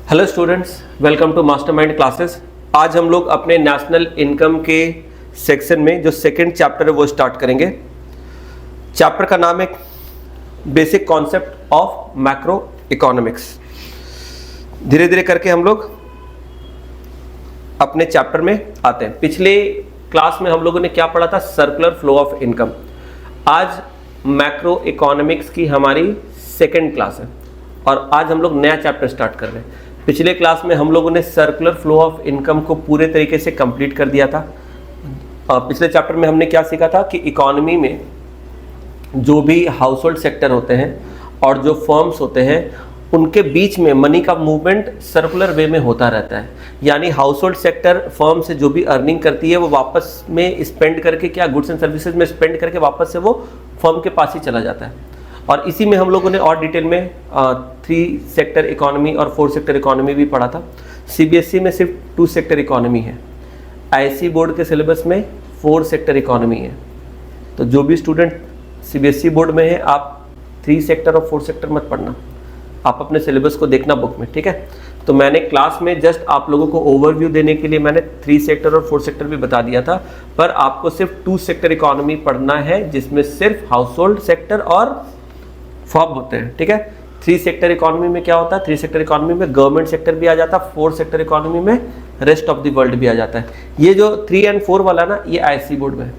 Hello students, welcome to Mastermind Classes. आज हम लोग अपने नेशनल इनकम के सेक्शन में जो सेकंड चैप्टर है वो स्टार्ट करेंगे। चैप्टर का नाम है basic concept of macro economics. धीरे धीरे करके हम लोग अपने चैप्टर में आते हैं। पिछले क्लास में हम लोगों ने क्या पढ़ा था? Circular flow of income. आज मैक्रो इकोनॉमिक्स की हमारी सेकंड क्लास है और आज हम लोग नया चैप्टर स्टार्ट कर रहे हैं। पिछले क्लास में हम लोगों ने सर्कुलर फ्लो ऑफ इनकम को पूरे तरीके से कंप्लीट कर दिया था। पिछले चैप्टर में हमने क्या सीखा था कि इकोनॉमी में जो भी हाउस होल्ड सेक्टर होते हैं और जो फर्म्स होते हैं उनके बीच में मनी का मूवमेंट सर्कुलर वे में होता रहता है। यानी हाउस होल्ड सेक्टर फर्म से जो भी अर्निंग करती है वो वापस में स्पेंड करके क्या गुड्स एंड सर्विसेज में स्पेंड करके वापस से वो फर्म के पास ही चला जाता है। और इसी में हम लोगों ने और डिटेल में 3 सेक्टर इकोनॉमी और 4 सेक्टर इकोनॉमी भी पढ़ा था। सीबीएसई में सिर्फ 2 सेक्टर इकोनॉमी है, आईएससी बोर्ड के सिलेबस में 4 सेक्टर इकोनॉमी है। तो जो भी स्टूडेंट सीबीएसई बोर्ड में है आप 3 सेक्टर और 4 सेक्टर मत पढ़ना, आप अपने सिलेबस को देखना बुक में, ठीक है। तो मैंने क्लास में जस्ट आप लोगों को ओवरव्यू देने के लिए मैंने 3 सेक्टर और 4 सेक्टर भी बता दिया था, पर आपको सिर्फ 2 सेक्टर इकोनॉमी पढ़ना है जिसमें सिर्फ हाउस होल्ड सेक्टर और फर्म होते हैं, ठीक है। 3 सेक्टर इकोनॉमी में क्या होता है? 3 सेक्टर इकोनॉमी में गवर्नमेंट सेक्टर भी आ जाता है, 4 सेक्टर इकोनॉमी में रेस्ट ऑफ द वर्ल्ड भी आ जाता है। ये जो 3 और 4 वाला ना, ये आईएससी बोर्ड में है,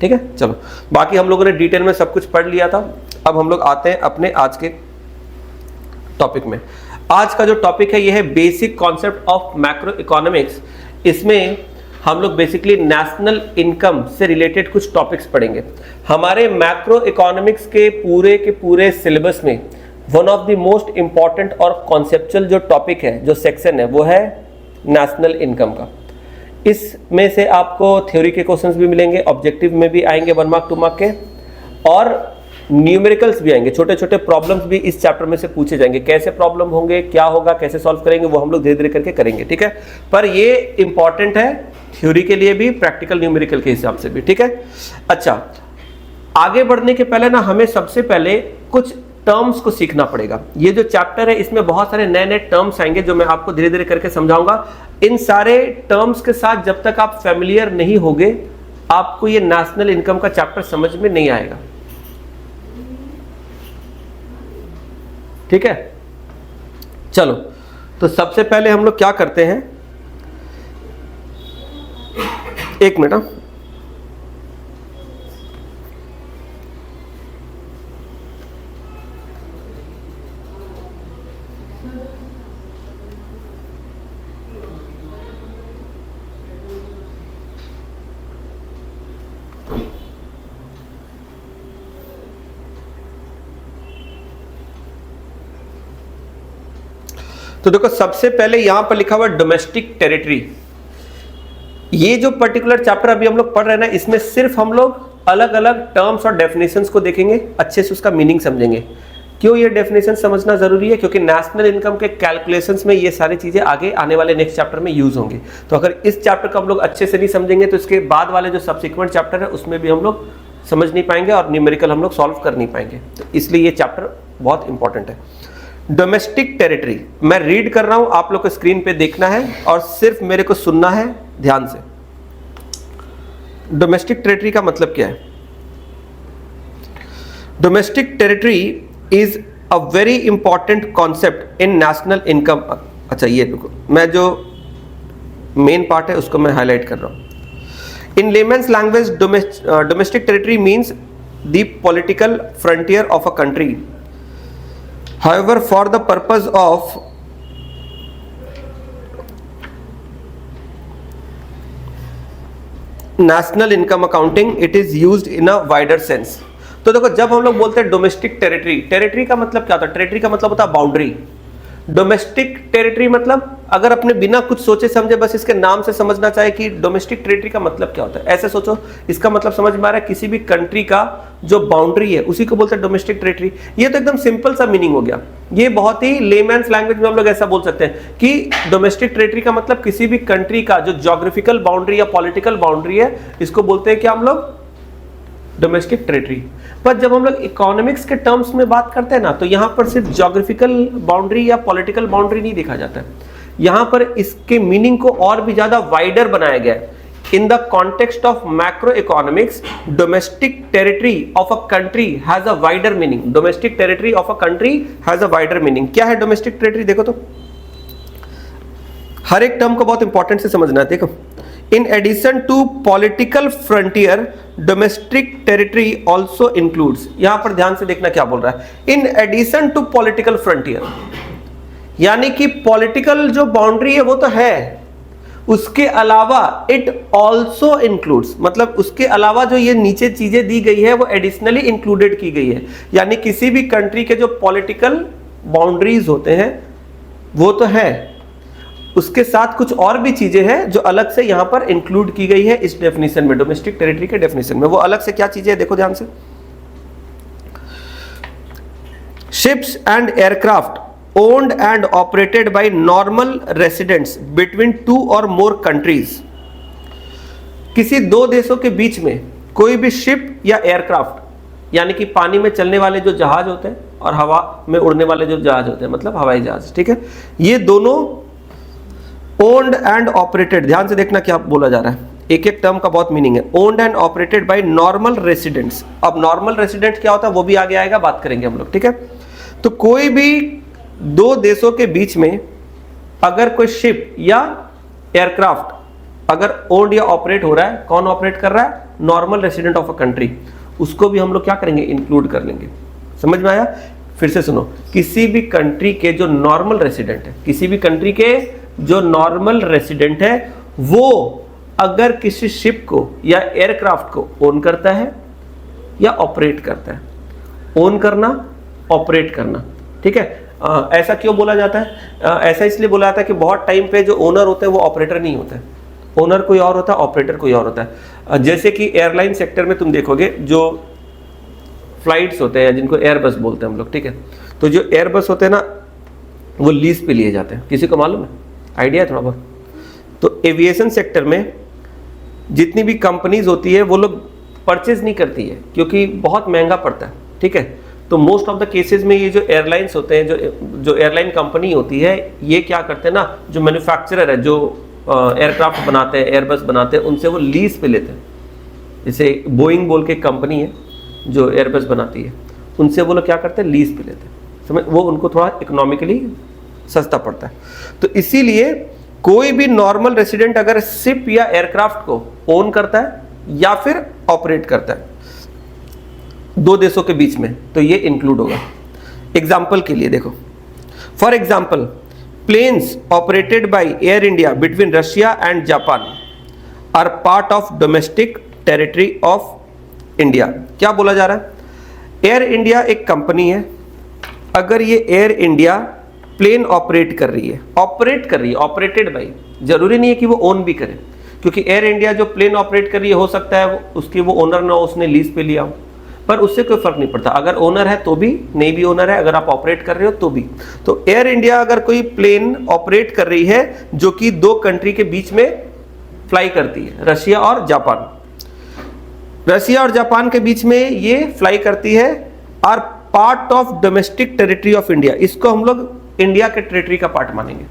ठीक है। चलो, बाकी हम लोगों ने डिटेल में सब कुछ पढ़ लिया था। अब हम लोग आते हैं अपने आज के टॉपिक में। आज का जो टॉपिक है ये है basic concept of macro economics. इसमें हम लोग बेसिकली नेशनल इनकम से रिलेटेड कुछ टॉपिक्स पढ़ेंगे। हमारे मैक्रो इकोनॉमिक्स के पूरे सिलेबस में one of the most important और कॉन्सेप्चुअल जो टॉपिक है, जो सेक्शन है, वो है नेशनल इनकम का। इसमें से आपको थ्योरी के क्वेश्चंस भी मिलेंगे, ऑब्जेक्टिव में भी आएंगे 1 मार्क 2 मार्क के, और न्यूमेरिकल्स भी आएंगे। छोटे छोटे प्रॉब्लम्स भी इस चैप्टर में से पूछे जाएंगे। कैसे प्रॉब्लम होंगे, क्या होगा, कैसे सॉल्व करेंगे, वो हम लोग धीरे धीरे करके करेंगे, ठीक है। पर ये इंपॉर्टेंट है थ्योरी के लिए भी, प्रैक्टिकल न्यूमेरिकल के हिसाब से भी, ठीक है। अच्छा, आगे बढ़ने के पहले ना हमें सबसे पहले कुछ टर्म्स को सीखना पड़ेगा। ये जो चैप्टर है इसमें बहुत सारे नए नए टर्म्स आएंगे जो मैं आपको धीरे धीरे करके समझाऊंगा। इन सारे टर्म्स के साथ जब तक आप फेमिलियर नहीं होगे आपको ये नेशनल इनकम का चैप्टर समझ में नहीं आएगा, ठीक है। चलो, तो सबसे पहले हम लोग क्या करते हैं, एक मिनट। तो देखो, सबसे पहले यहां पर लिखा हुआ डोमेस्टिक टेरिटरी। ये जो पर्टिकुलर चैप्टर अभी हम लोग पढ़ रहे हैं ना, इसमें सिर्फ हम लोग अलग अलग टर्म्स और डेफिनेशंस को देखेंगे, अच्छे से उसका मीनिंग समझेंगे। क्यों ये डेफिनेशन समझना जरूरी है? क्योंकि नेशनल इनकम के कैलकुलेशंस में ये सारी चीजें आगे आने वाले नेक्स्ट चैप्टर में यूज होंगी। तो अगर इस चैप्टर को हम लोग अच्छे से नहीं समझेंगे तो इसके बाद वाले जो सब्सिक्वेंट चैप्टर है उसमें भी हम लोग समझ नहीं पाएंगे और न्यूमेरिकल हम लोग सॉल्व कर नहीं पाएंगे। तो इसलिए ये चैप्टर बहुत इंपॉर्टेंट है। डोमेस्टिक टेरिटरी मैं रीड कर रहा हूं, आप लोग को स्क्रीन पे देखना है और सिर्फ मेरे को सुनना है ध्यान से। डोमेस्टिक टेरिटरी का मतलब क्या है? Domestic territory is a very important concept in national income. अच्छा, ये देखो, मैं जो मेन पार्ट है उसको मैं हाईलाइट कर रहा हूं। In layman's language, domestic territory means the political frontier of a country. However, for the purpose of national income accounting, it is used in a wider sense. तो देखो, जब हम लोग बोलते हैं डोमेस्टिक टेरिटरी, टेरिटरी का मतलब क्या होता है? टेरिटरी का मतलब होता है बाउंड्री। डोमेस्टिक टेरिटरी मतलब अगर अपने बिना कुछ सोचे समझे बस इसके नाम से समझना चाहे कि डोमेस्टिक टेरिटरी का मतलब क्या होता है, ऐसे सोचो, इसका मतलब समझ में आ रहा है? किसी भी कंट्री का जो बाउंड्री है उसी को बोलते हैं डोमेस्टिक टेरिटरी। ये तो एकदम सिंपल सा मीनिंग हो गया। ये बहुत ही लेमैन्स लैंग्वेज में हम लोग ऐसा बोल सकते हैं कि डोमेस्टिक टेरिटरी का मतलब किसी भी कंट्री का जो ज्योग्राफिकल बाउंड्री या पॉलिटिकल बाउंड्री है, इसको बोलते हैं क्या हम लोग? Domestic territory. पर जब हम लोग इकोनॉमिक्स के टर्म्स में बात करते हैं ना, तो यहां पर सिर्फ ज्योग्राफिकल बाउंड्री या पॉलिटिकल बाउंड्री नहीं देखा जाता है। यहां पर इसके मीनिंग को और भी ज्यादा वाइडर बनाया गया है। इन the context of macro economics, domestic territory of a country has a wider meaning. Domestic territory of a country has a wider meaning. क्या है डोमेस्टिक टेरिटरी? देखो तो हर एक टर्म को बहुत इंपॉर्टेंट से समझना है। देखो, in addition to political frontier, domestic territory also includes. यहां पर ध्यान से देखना क्या बोल रहा है, in addition to political frontier, यानी कि पॉलिटिकल जो बाउंड्री है वो तो है, उसके अलावा इट ऑल्सो इंक्लूड्स, मतलब उसके अलावा जो ये नीचे चीजें दी गई है वो एडिशनली इंक्लूडेड की गई है। यानी किसी भी कंट्री के जो पॉलिटिकल बाउंड्रीज होते हैं वो तो है, उसके साथ कुछ और भी चीजें हैं जो अलग से यहां पर इंक्लूड की गई है इस डेफिनेशन में, डोमेस्टिक टेरिटरी के डेफिनेशन में। वो अलग से क्या चीजें हैं देखो ध्यान से। Ships and aircraft owned and operated by normal residents between two or more countries। किसी दो देशों के बीच में कोई भी शिप या एयरक्राफ्ट, यानी कि पानी में चलने वाले जो जहाज होते हैं और हवा में उड़ने वाले जो जहाज होते हैं, मतलब हवाई जहाज, ठीक है, ये दोनों ओन्ड एंड ऑपरेटेड, ध्यान से देखना क्या बोला जा रहा है, एक एक टर्म का बहुत मीनिंग है। Owned and operated by normal residents. अब नॉर्मल रेसिडेंट क्या होता है वो भी आगे आएगा, बात करेंगे हम लोग, ठीक है। तो कोई भी दो देशों के बीच में अगर कोई शिप या एयरक्राफ्ट अगर ओन्ड या ऑपरेट हो रहा है, कौन ऑपरेट कर रहा है? Normal resident of a country, उसको भी हम लोग क्या करेंगे? इंक्लूड कर लेंगे। समझ में आया? फिर से सुनो, किसी भी कंट्री के जो नॉर्मल रेसिडेंट है, किसी भी कंट्री के जो नॉर्मल रेसिडेंट है, वो अगर किसी शिप को या एयरक्राफ्ट को ओन करता है या ऑपरेट करता है, ओन करना, ऑपरेट करना, ठीक है। ऐसा क्यों बोला जाता है? ऐसा इसलिए बोला जाता है कि बहुत टाइम पे जो ओनर होते हैं वो ऑपरेटर नहीं होते हैं, ओनर कोई और होता है, ऑपरेटर कोई और होता है। जैसे कि एयरलाइन सेक्टर में तुम देखोगे जो फ्लाइट्स होते हैं जिनको एयरबस बोलते हैं हम लोग, ठीक है, तो जो एयरबस होते हैं ना वो लीज पे लिए जाते हैं। किसी को मालूम है? आइडिया है थोड़ा बहुत? तो एविएशन सेक्टर में जितनी भी कंपनीज होती है वो लोग परचेज नहीं करती है क्योंकि बहुत महंगा पड़ता है, ठीक है। तो मोस्ट ऑफ द केसेस में ये जो एयरलाइंस होते हैं, जो एयरलाइन कंपनी होती है, ये क्या करते हैं ना, जो मैन्युफैक्चरर है, जो एयरक्राफ्ट बनाते हैं, एयरबस बनाते हैं, उनसे वो लीज पे लेते हैं। जैसे बोइंग बोल के कंपनी है जो एयरबस बनाती है, उनसे वो लोग क्या करते हैं? लीज पे लेते हैं। समझ, वो उनको थोड़ा इकोनॉमिकली सस्ता पड़ता है। तो इसीलिए कोई भी नॉर्मल रेसिडेंट अगर शिप या एयरक्राफ्ट को ओन करता है या फिर ऑपरेट करता है दो देशों के बीच में, तो ये इंक्लूड होगा। एग्जाम्पल के लिए देखो, for example planes operated by Air India between Russia and Japan are part of domestic territory of India. क्या बोला जा रहा है? एयर इंडिया एक कंपनी है, अगर ये एयर इंडिया प्लेन ऑपरेट कर रही है, ऑपरेटेड बाय, जरूरी नहीं है कि वो ओन भी करे, क्योंकि एयर इंडिया जो प्लेन ऑपरेट कर रही है हो सकता है उसकी वो ओनर ना हो, उसने लीज पे लिया हो, पर उससे कोई फर्क नहीं पड़ता। अगर ओनर है तो भी, नहीं भी ओनर है, अगर आप ऑपरेट कर रहे हो तो भी। तो एयर इंडिया अगर कोई प्लेन ऑपरेट कर रही है जो कि दो कंट्री के बीच में फ्लाई करती है, रशिया और जापान, रशिया और जापान के बीच में ये फ्लाई करती है, are part of domestic territory of India. इसको हम लोग इंडिया के टेरिटरी का पार्ट मानेंगे।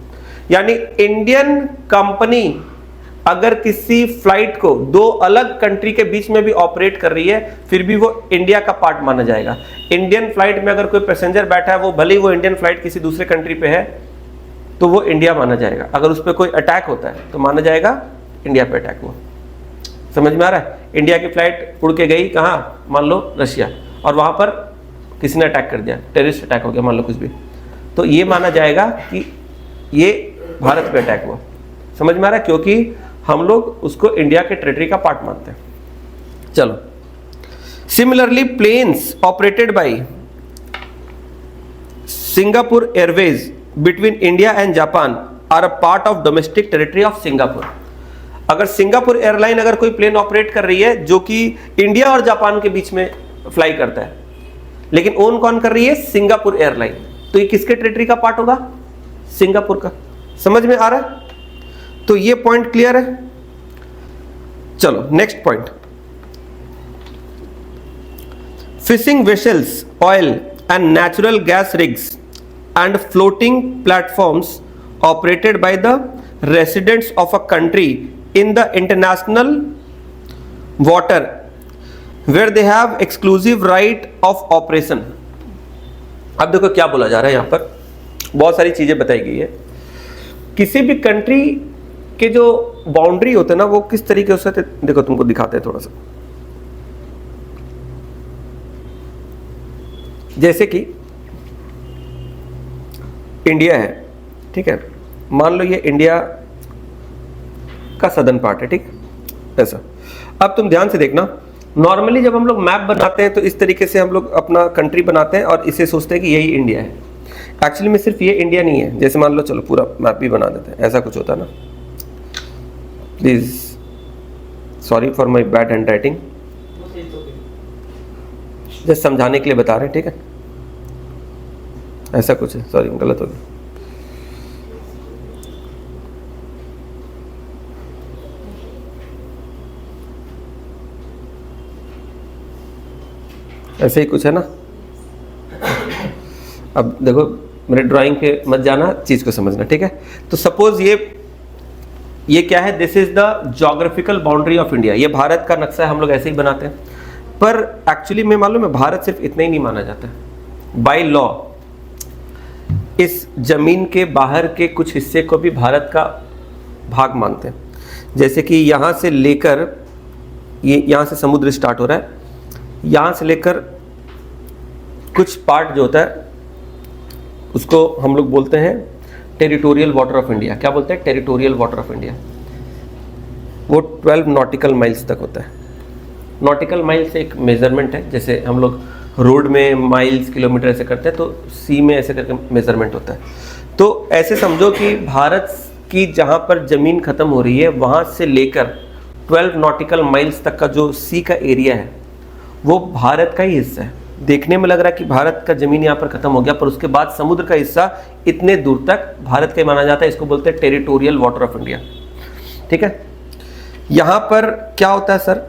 यानी इंडियन कंपनी अगर किसी फ्लाइट को दो अलग कंट्री के बीच में भी ऑपरेट कर रही है, फिर भी वो इंडिया का पार्ट माना जाएगा। इंडियन फ्लाइट में अगर कोई पैसेंजर बैठा है, वो भले ही वो इंडियन फ्लाइट किसी दूसरे कंट्री पे है, तो वो इंडिया माना जाएगा। अगर उस पर कोई अटैक होता है तो माना जाएगा इंडिया पे अटैक हुआ। समझ में आ रहा है? इंडिया की फ्लाइट उड़ के गई कहाँ, मान लो रशिया, और वहां पर किसी ने अटैक कर दिया, टेररिस्ट अटैक हो गया, मान लो कुछ भी, तो ये माना जाएगा कि ये भारत पे अटैक हुआ। समझ में आ रहा है? क्योंकि हम लोग उसको इंडिया के टेरिटरी का पार्ट मानते हैं। चलो, similarly planes operated by Singapore Airways between India and Japan are a part of domestic territory of Singapore. अगर सिंगापुर एयरलाइन अगर कोई प्लेन ऑपरेट कर रही है जो कि इंडिया और जापान के बीच में फ्लाई करता है, लेकिन ओन कौन कर रही है? सिंगापुर एयरलाइन, तो ये किसके टेरिटरी का पार्ट होगा? सिंगापुर का। समझ में आ रहा है? तो ये पॉइंट क्लियर है। चलो next point, fishing vessels, oil and natural gas rigs and floating platforms operated by the residents of a country in the international water where they have exclusive right of operation. अब देखो क्या बोला जा रहा है यहां पर, बहुत सारी चीजें बताई गई है। किसी भी कंट्री के जो बाउंड्री होते हैं ना वो किस तरीके से होते हैं, देखो तुमको दिखाते हैं थोड़ा सा। जैसे कि इंडिया है, ठीक है, मान लो ये इंडिया का सदर्न पार्ट है, ठीक, ऐसा। अब तुम ध्यान से देखना, नॉर्मली जब हम लोग मैप बनाते हैं तो इस तरीके से हम लोग अपना कंट्री बनाते हैं और इसे सोचते हैं कि यही इंडिया है। एक्चुअली में सिर्फ ये इंडिया नहीं है, जैसे मान लो चलो पूरा मैप भी बना देते हैं, ऐसा कुछ होता है ना। Please sorry for my bad hand writing, just समझाने के लिए बता रहे हैं, ठीक है, ऐसा कुछ है, सॉरी गलत हो गया। ऐसे ही कुछ है ना। अब देखो मेरे ड्राइंग पे मत जाना, चीज को समझना, ठीक है। तो सपोज ये क्या है, this is the geographical boundary of India. ये भारत का नक्शा है, हम लोग ऐसे ही बनाते हैं, पर एक्चुअली में मालूम है भारत सिर्फ इतना ही नहीं माना जाता है। बाय लॉ इस जमीन के बाहर के कुछ हिस्से को भी भारत का भाग मानते हैं। जैसे कि यहाँ से लेकर ये यहाँ से समुद्र स्टार्ट हो रहा है, यहाँ से लेकर कुछ पार्ट जो होता है उसको हम लोग बोलते हैं टेरिटोरियल वाटर ऑफ इंडिया। क्या बोलते हैं? Territorial water of India. वो 12 नॉटिकल माइल्स तक होता है। नॉटिकल माइल्स एक मेजरमेंट है, जैसे हम लोग रोड में माइल्स किलोमीटर ऐसे करते हैं, तो सी में ऐसे करके मेजरमेंट होता है। तो ऐसे समझो कि भारत की जहाँ पर ज़मीन ख़त्म हो रही है वहाँ से लेकर 12 नॉटिकल माइल्स तक का जो सी का एरिया है वो भारत का ही हिस्सा है। देखने में लग रहा है कि भारत का ज़मीन यहाँ पर ख़त्म हो गया, पर उसके बाद समुद्र का हिस्सा इतने दूर तक भारत का ही माना जाता है। इसको बोलते हैं टेरिटोरियल वाटर ऑफ इंडिया, ठीक है। यहाँ पर क्या होता है सर,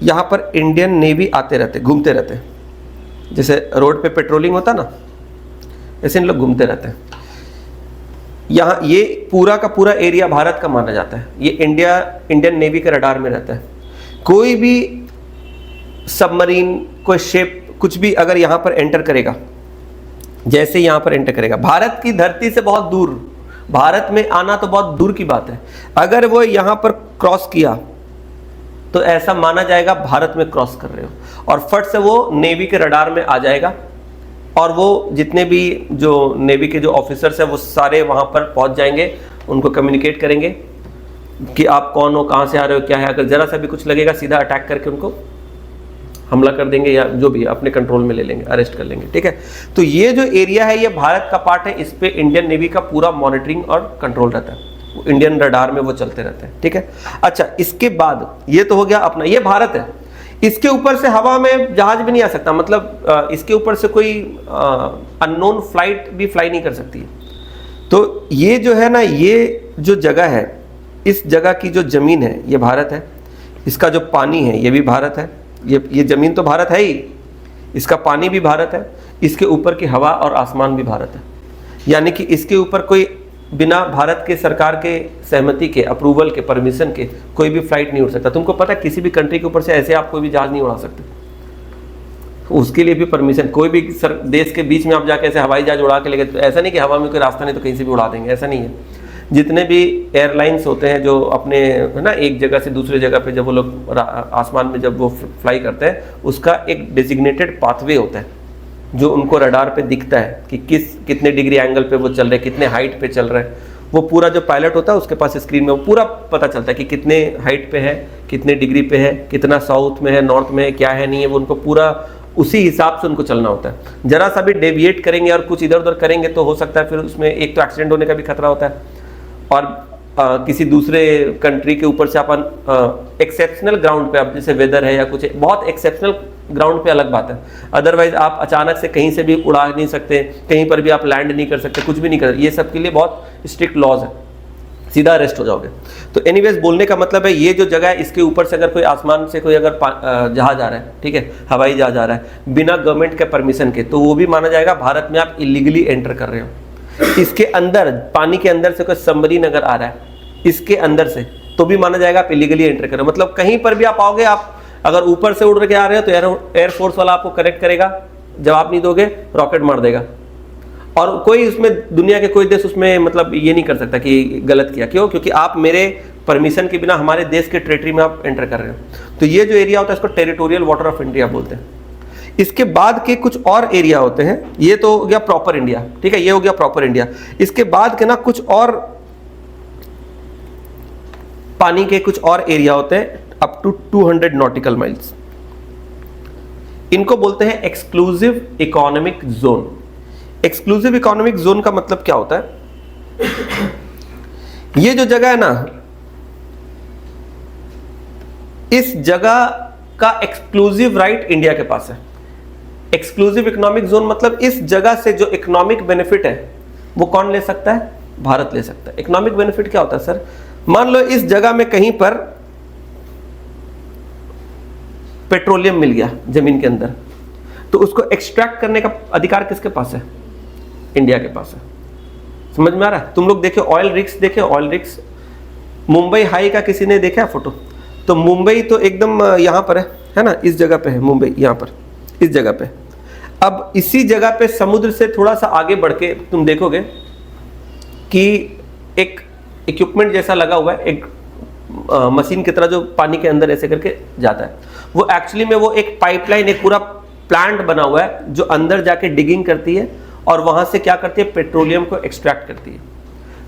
यहाँ पर इंडियन नेवी आते रहते, घूमते रहते हैं। जैसे रोड पे पेट्रोलिंग होता ना, ऐसे इन लोग घूमते रहते हैं। यहाँ ये पूरा का पूरा एरिया भारत का माना जाता है। ये इंडियन नेवी के रडार में रहता है। कोई भी सबमरीन, कोई शिप, कुछ भी अगर यहाँ पर एंटर करेगा, जैसे यहाँ पर एंटर करेगा, भारत की धरती से बहुत दूर, भारत में आना तो बहुत दूर की बात है, अगर वो यहाँ पर क्रॉस किया तो ऐसा माना जाएगा भारत में क्रॉस कर रहे हो, और फट से वो नेवी के रडार में आ जाएगा। और वो जितने भी जो नेवी के जो ऑफिसर्स हैं वो सारे वहाँ पर पहुँच जाएंगे, उनको कम्युनिकेट करेंगे कि आप कौन हो, कहाँ से आ रहे हो, क्या है। अगर ज़रा सा भी कुछ लगेगा सीधा अटैक करके उनको हमला कर देंगे, या जो भी अपने कंट्रोल में ले लेंगे, अरेस्ट कर लेंगे, ठीक है। तो ये जो एरिया है ये भारत का पार्ट है, इस पे इंडियन नेवी का पूरा मॉनिटरिंग और कंट्रोल रहता है, इंडियन रडार में वो चलते रहते हैं, ठीक है। अच्छा, इसके बाद ये तो हो गया अपना, ये भारत है। इसके ऊपर से हवा में जहाज भी नहीं आ सकता, मतलब इसके ऊपर से कोई अननोन फ्लाइट भी फ्लाई नहीं कर सकती है। तो ये जो है ना, ये जो जगह है, इस जगह की जो जमीन है ये भारत है, इसका जो पानी है ये भी भारत है, ये जमीन तो भारत है ही, इसका पानी भी भारत है, इसके ऊपर की हवा और आसमान भी भारत है। यानी कि इसके ऊपर कोई बिना भारत के सरकार के सहमति के, अप्रूवल के, परमिशन के कोई भी फ्लाइट नहीं उड़ सकता। तुमको पता है किसी भी कंट्री के ऊपर से ऐसे आप कोई भी जहाज नहीं उड़ा सकते, उसके लिए भी परमिशन। कोई भी देश के बीच में आप जाके ऐसे हवाई जहाज उड़ा के लेके, तो ऐसा नहीं कि हवा में कोई रास्ता नहीं तो कहीं से भी उड़ा देंगे, ऐसा नहीं है। जितने भी एयरलाइंस होते हैं जो अपने है ना एक जगह से दूसरे जगह पे जब वो लोग आसमान में जब वो फ्लाई करते हैं, उसका एक डेजिग्नेटेड पाथवे होता है जो उनको रडार पे दिखता है कि कितने डिग्री एंगल पे वो चल रहे हैं, कितने हाइट पे चल रहे हैं। वो पूरा जो पायलट होता है उसके पास स्क्रीन में वो पूरा पता चलता है कि कितने हाइट पे है, कितने डिग्री पे है, कितना साउथ में है, नॉर्थ में है, क्या है नहीं है। वो उनको पूरा उसी हिसाब से उनको चलना होता है। जरा सा भी डेविएट करेंगे और कुछ इधर उधर करेंगे तो हो सकता है फिर उसमें एक तो एक्सीडेंट होने का भी खतरा होता है, और किसी दूसरे कंट्री के ऊपर से अपन एक्सेप्शनल ग्राउंड पे, अब जैसे वेदर है या कुछ बहुत एक्सेप्शनल ग्राउंड पे अलग बात है। अदरवाइज आप अचानक से कहीं से भी उड़ा नहीं सकते, कहीं पर भी आप लैंड नहीं कर सकते, कुछ भी नहीं कर सकते। ये सब के लिए बहुत स्ट्रिक्ट लॉज है, सीधा अरेस्ट हो जाओगे। तो एनीवेज बोलने का मतलब है ये जो जगह है इसके ऊपर से अगर कोई आसमान से कोई अगर जहाज आ रहा है, ठीक है, हवाई जहाज आ रहा है बिना गवर्नमेंट के परमिशन के, तो वो भी माना जाएगा भारत में आप इलीगली एंटर कर रहे हो। इसके अंदर, पानी के अंदर से कोई सबमरीन अगर आ रहा है इसके अंदर से, तो भी माना जाएगा आप इलीगली एंटर कर रहे हो। मतलब कहीं पर भी आप आओगे, आप अगर ऊपर से उड़ के आ रहे हो तो एयरफोर्स वाला आपको करेक्ट करेगा, जवाब नहीं दोगे रॉकेट मार देगा। और कोई उसमें, दुनिया के कोई देश उसमें मतलब ये नहीं कर सकता कि गलत किया। क्यों? क्योंकि आप मेरे परमिशन के बिना हमारे देश के टेरिटरी में आप एंटर कर रहे हो। तो ये जो एरिया होता है इसको टेरिटोरियल वाटर ऑफ इंडिया बोलते हैं। इसके बाद के कुछ और एरिया होते हैं, ये तो हो गया प्रॉपर इंडिया, ठीक है, ये हो गया प्रॉपर इंडिया। इसके बाद के ना कुछ और पानी के कुछ और एरिया होते हैं अप टू 200 नॉटिकल माइल्स। इनको बोलते हैं exclusive economic zone. Exclusive economic zone का मतलब क्या होता है? ये जो जगह है ना, इस जगह का एक्सक्लूसिव राइट इंडिया के पास है। एक्सक्लूसिव इकोनॉमिक जोन मतलब इस जगह से जो इकोनॉमिक बेनिफिट है वो कौन ले सकता है? भारत ले सकता है। इकोनॉमिक बेनिफिट क्या होता है सर? मान लो इस जगह में कहीं पर पेट्रोलियम मिल गया जमीन के अंदर, तो उसको एक्सट्रैक्ट करने का अधिकार किसके पास है? इंडिया के पास है। समझ में आ रहा है? तुम लोग देखे ऑयल रिग्स, देखे ऑयल रिग्स, मुंबई हाई का किसी ने देखा फोटो? तो मुंबई तो एकदम यहां पर है ना, इस जगह पे है मुंबई, यहां पर इस जगह पे। अब इसी जगह पे समुद्र से थोड़ा सा आगे बढ़ के तुम देखोगे कि एक इक्विपमेंट जैसा लगा हुआ है, एक मशीन की तरह जो पानी के अंदर ऐसे करके जाता है। वो एक्चुअली में वो एक पाइपलाइन, एक पूरा प्लांट बना हुआ है जो अंदर जाके डिगिंग करती है और वहां से क्या करती है? पेट्रोलियम को एक्सट्रैक्ट करती है।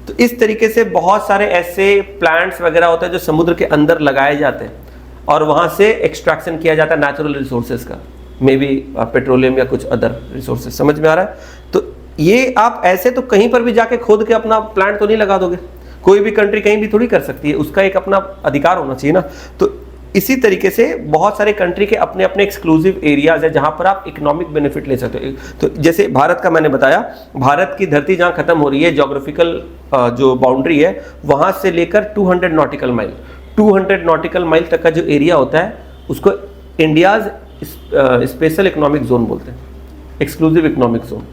तो इस तरीके से बहुत सारे ऐसे प्लांट्स वगैरह होते हैं जो समुद्र के अंदर लगाए जाते हैं और वहां से एक्सट्रैक्शन किया जाता है नेचुरल रिसोर्सेज का, मे बी पेट्रोलियम या कुछ अदर रिसोर्सेज। समझ में आ रहा है? तो ये आप ऐसे तो कहीं पर भी जाके खोद के अपना प्लांट तो नहीं लगा दोगे। कोई भी कंट्री कहीं भी थोड़ी कर सकती है, उसका एक अपना अधिकार होना चाहिए ना। तो इसी तरीके से बहुत सारे कंट्री के अपने अपने एक्सक्लूसिव एरियाज है जहां पर आप इकोनॉमिक बेनिफिट ले सकते हो। तो जैसे भारत का मैंने बताया, भारत की धरती जहां खत्म हो रही है, ज्योग्राफिकल जो बाउंड्री है, वहां से लेकर 200 नॉटिकल माइल, 200 नॉटिकल माइल तक का जो एरिया होता है उसको इंडियाज स्पेशल इकोनॉमिक जोन बोलते हैं, एक्सक्लूसिव इकोनॉमिक जोन।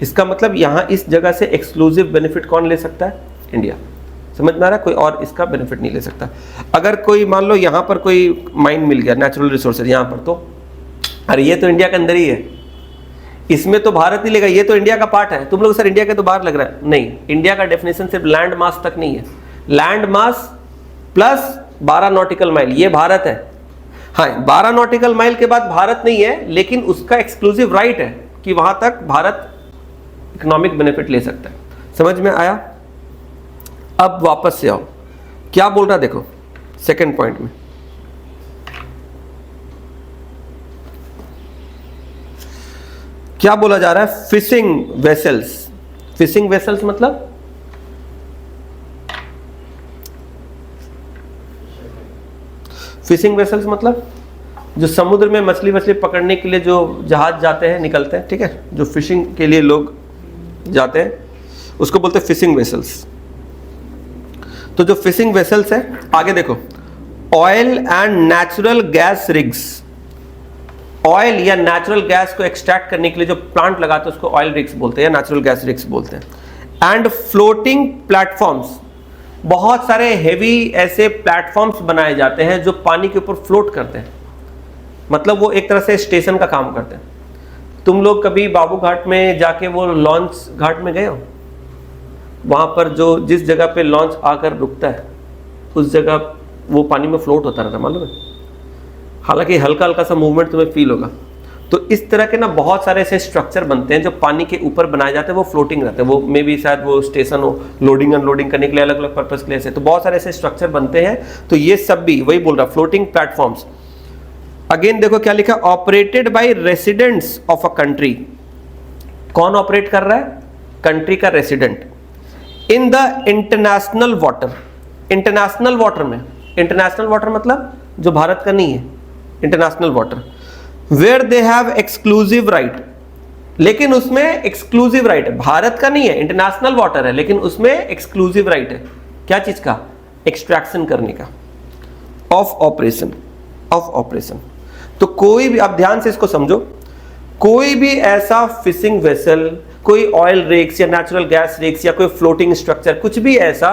इसका मतलब यहाँ इस जगह से एक्सक्लूसिव बेनिफिट कौन ले सकता है? इंडिया। समझ में आ रहा है? कोई और इसका बेनिफिट नहीं ले सकता। अगर कोई मान लो यहाँ पर कोई माइन मिल गया, नेचुरल रिसोर्सेज यहाँ पर, तो अरे ये तो इंडिया के अंदर ही है, इसमें तो भारत नहीं लेगा, ये तो इंडिया का पार्ट है। तुम लोग सर इंडिया के तो बाहर लग रहा है। नहीं, इंडिया का डेफिनेशन सिर्फ लैंड मास तक नहीं है, land mass plus 12 nautical mile ये भारत है। हाँ, 12 नॉटिकल माइल के बाद भारत नहीं है, लेकिन उसका एक्सक्लूसिव राइट है कि वहां तक भारत इकोनॉमिक बेनिफिट ले सकता है। समझ में आया? अब वापस से आओ, क्या बोल रहा देखो सेकंड पॉइंट में। क्या बोला जा रहा है? Fishing vessels. फिशिंग वेसल्स मतलब फिशिंग वेसल्स मतलब जो समुद्र में मछली वछली पकड़ने के लिए जो जहाज जाते हैं, निकलते हैं, ठीक है, जो फिशिंग के लिए लोग जाते हैं उसको बोलते हैं फिशिंग वेसल्स। तो जो फिशिंग वेसल्स है, आगे देखो, oil and natural gas rigs. Oil या नेचुरल गैस को एक्सट्रैक्ट करने के लिए जो प्लांट लगाते हैं उसको ऑयल रिग्स बोलते हैं या नेचुरल गैस रिग्स बोलते हैं। एंड फ्लोटिंग प्लेटफॉर्म्स, बहुत सारे हेवी ऐसे प्लेटफॉर्म्स बनाए जाते हैं जो पानी के ऊपर फ्लोट करते हैं, मतलब वो एक तरह से स्टेशन का काम करते हैं। तुम लोग कभी बाबू घाट में जाके वो लॉन्च घाट में गए हो? वहां पर जो जिस जगह पे लॉन्च आकर रुकता है उस जगह वो पानी में फ्लोट होता रहता है, मालूम है? हालांकि हल्का हल्का सा मूवमेंट तुम्हें फील होगा। तो इस तरह के ना बहुत सारे ऐसे स्ट्रक्चर बनते हैं जो पानी के ऊपर बनाए जाते हैं, वो फ्लोटिंग रहते हैं। वो मे बी शायद वो स्टेशन हो, लोडिंग अनलोडिंग करने के लिए अलग अलग पर्पस के लिए ऐसे, तो बहुत सारे ऐसे स्ट्रक्चर बनते हैं। तो ये सब भी वही बोल रहा, फ्लोटिंग प्लेटफॉर्म्स। अगेन देखो क्या लिखा, operated by residents of a country. कौन ऑपरेट कर रहा है? कंट्री का resident. In the international water, international water में, इंटरनेशनल वाटर मतलब जो भारत का नहीं है, international water, where they have exclusive right. लेकिन उसमें एक्सक्लूसिव राइट है, भारत का नहीं है, इंटरनेशनल वाटर है, लेकिन उसमें एक्सक्लूसिव राइट है। क्या चीज का? एक्सट्रैक्शन करने का, ऑफ ऑपरेशन, ऑफ ऑपरेशन। तो कोई भी, आप ध्यान से इसको समझो, कोई भी ऐसा फिशिंग वेसल कोई ऑयल रिग्स या नेचुरल गैस रिग्स या कोई फ्लोटिंग स्ट्रक्चर, कुछ भी ऐसा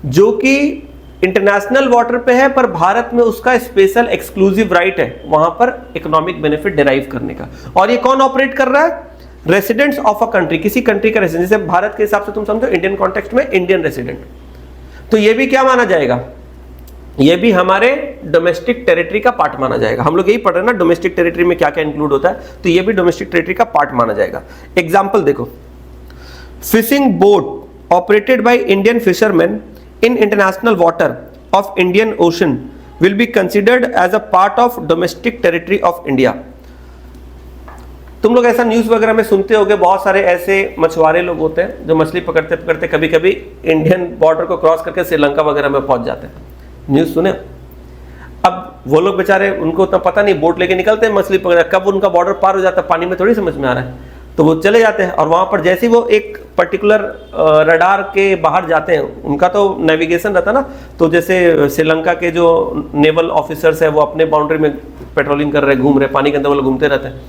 जो कि इंटरनेशनल वाटर पे है पर भारत में उसका स्पेशल एक्सक्लूसिव राइट है वहां पर इकोनॉमिक बेनिफिट डिराइव करने का। और ये कौन ऑपरेट कर रहा है? रेसिडेंट्स ऑफ अ कंट्री, किसी कंट्री का रेसिडेंट। जैसे भारत के हिसाब से तुम समझो इंडियन कॉन्टेक्स्ट में इंडियन रेसिडेंट, तो ये भी क्या माना जाएगा? ये भी हमारे डोमेस्टिक टेरिटरी का पार्ट माना जाएगा। हम लोग यही पढ़ रहे हैं ना डोमेस्टिक टेरिटरी में क्या क्या इंक्लूड होता है, तो ये भी डोमेस्टिक टेरिटरी का पार्ट माना जाएगा। एग्जाम्पल देखो, fishing boat operated by Indian fisherman in international water of Indian Ocean will be considered as a part of domestic territory of India। तुम लोग ऐसा न्यूज़ वगैरह में सुनते होगे, बहुत सारे ऐसे मछुआरे लोग होते हैं जो मछली पकड़ते पकड़ते कभी कभी इंडियन बॉर्डर को क्रॉस करके श्रीलंका वगैरह में पहुंच जाते हैं। न्यूज़ सुने? अब वो लोग बेचारे, उनको उतना पता नहीं, बोट लेके निकलते हैं मछली पकड़, कब उनका बॉर्डर पार हो जाता है पानी में थोड़ी समझ में आ रहा है, तो वो चले जाते हैं। और वहाँ पर जैसे ही वो एक पर्टिकुलर रडार के बाहर जाते हैं, उनका तो नेविगेशन रहता है ना, तो जैसे श्रीलंका के जो नेवल ऑफिसर्स है वो अपने बाउंड्री में पेट्रोलिंग कर रहे हैं, घूम रहे, पानी के अंदर वो लोग घूमते रहते हैं,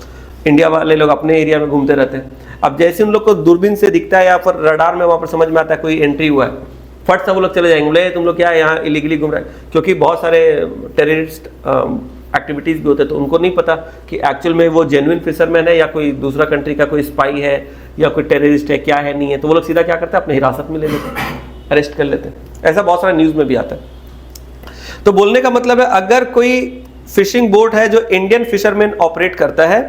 इंडिया वाले लोग अपने एरिया में घूमते रहते हैं। अब जैसे उन लोग को दूरबीन से दिखता है या फिर रडार में वहाँ पर समझ में आता है कोई एंट्री हुआ है, फट से वो लोग चले जाएंगे, बोले तुम लोग क्या यहाँ इलीगली घूम रहे हैं, क्योंकि बहुत सारे टेररिस्ट एक्टिविटीज़ भी होते हैं, तो उनको नहीं पता कि एक्चुअल में वो जेन्युइन फिशरमैन है या कोई दूसरा कंट्री का कोई स्पाई है या कोई टेररिस्ट है, क्या है नहीं है, तो वो लोग सीधा क्या करते हैं, अपने हिरासत में ले लेते हैं, अरेस्ट कर लेते हैं। ऐसा बहुत सारा न्यूज़ में भी आता है। तो बोलने का मतलब है, अगर कोई फिशिंग बोट है जो इंडियन फिशरमैन ऑपरेट करता है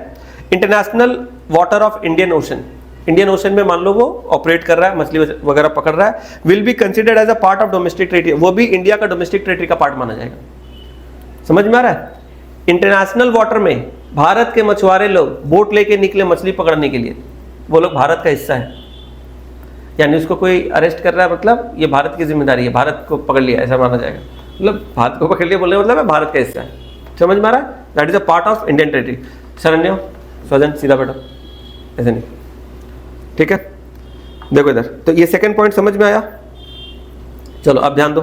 international water of Indian ocean, Indian ocean में मान लो वो ऑपरेट कर रहा है, मछली वगैरह पकड़ रहा है, will be considered as a part of domestic territory, वो भी इंडिया का डोमेस्टिक टेरिटरी का पार्ट माना जाएगा। समझ में आ रहा है? इंटरनेशनल वाटर में भारत के मछुआरे लोग बोट लेके निकले मछली पकड़ने के लिए, वो लोग भारत का हिस्सा है, यानी उसको कोई अरेस्ट कर रहा है मतलब ये भारत की जिम्मेदारी है, भारत को पकड़ लिया ऐसा माना जाएगा। मतलब भारत को पकड़ लिया बोलने मतलब है भारत का हिस्सा है। समझ में आ रहा है? That is a part of Indian territory. Sharanya, स्वजन, सीधा बैठो, ऐसे नहीं, ठीक है? देखो इधर, तो ये सेकंड पॉइंट समझ में आया? चलो अब ध्यान दो।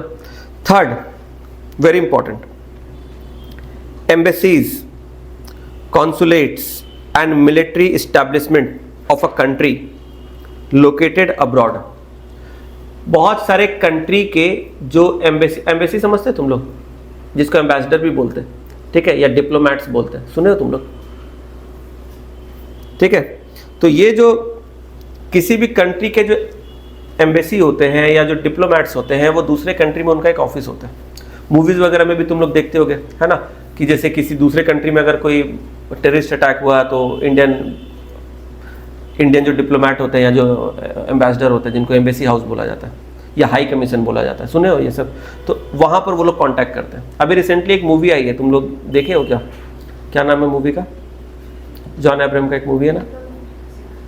Third, very important, embassies, consulates and military establishment of a country located abroad। बहुत सारे कंट्री के जो एम्बेसी समझते हैं तुम लोग, जिसको एम्बेसडर भी बोलते हैं, ठीक है, या डिप्लोमैट्स बोलते हैं, सुने हो तुम लोग? ठीक है, तो ये जो किसी भी कंट्री के जो एम्बेसी होते हैं या जो डिप्लोमैट्स होते हैं, वो दूसरे कंट्री में उनका एक ऑफिस होता है। मूवीज़ वगैरह में भी तुम लोग देखते होगे, है ना, कि जैसे किसी दूसरे कंट्री में अगर कोई टेररिस्ट अटैक हुआ तो इंडियन जो डिप्लोमैट होते हैं या जो एम्बेसडर होते हैं, जिनको एम्बेसी हाउस बोला जाता है या हाई कमीशन बोला जाता है, सुने हो ये सब? तो वहाँ पर वो लोग कांटेक्ट करते हैं। अभी रिसेंटली एक मूवी आई है, तुम लोग देखे हो क्या? क्या नाम है मूवी का? जॉन अब्राहम का एक मूवी है ना,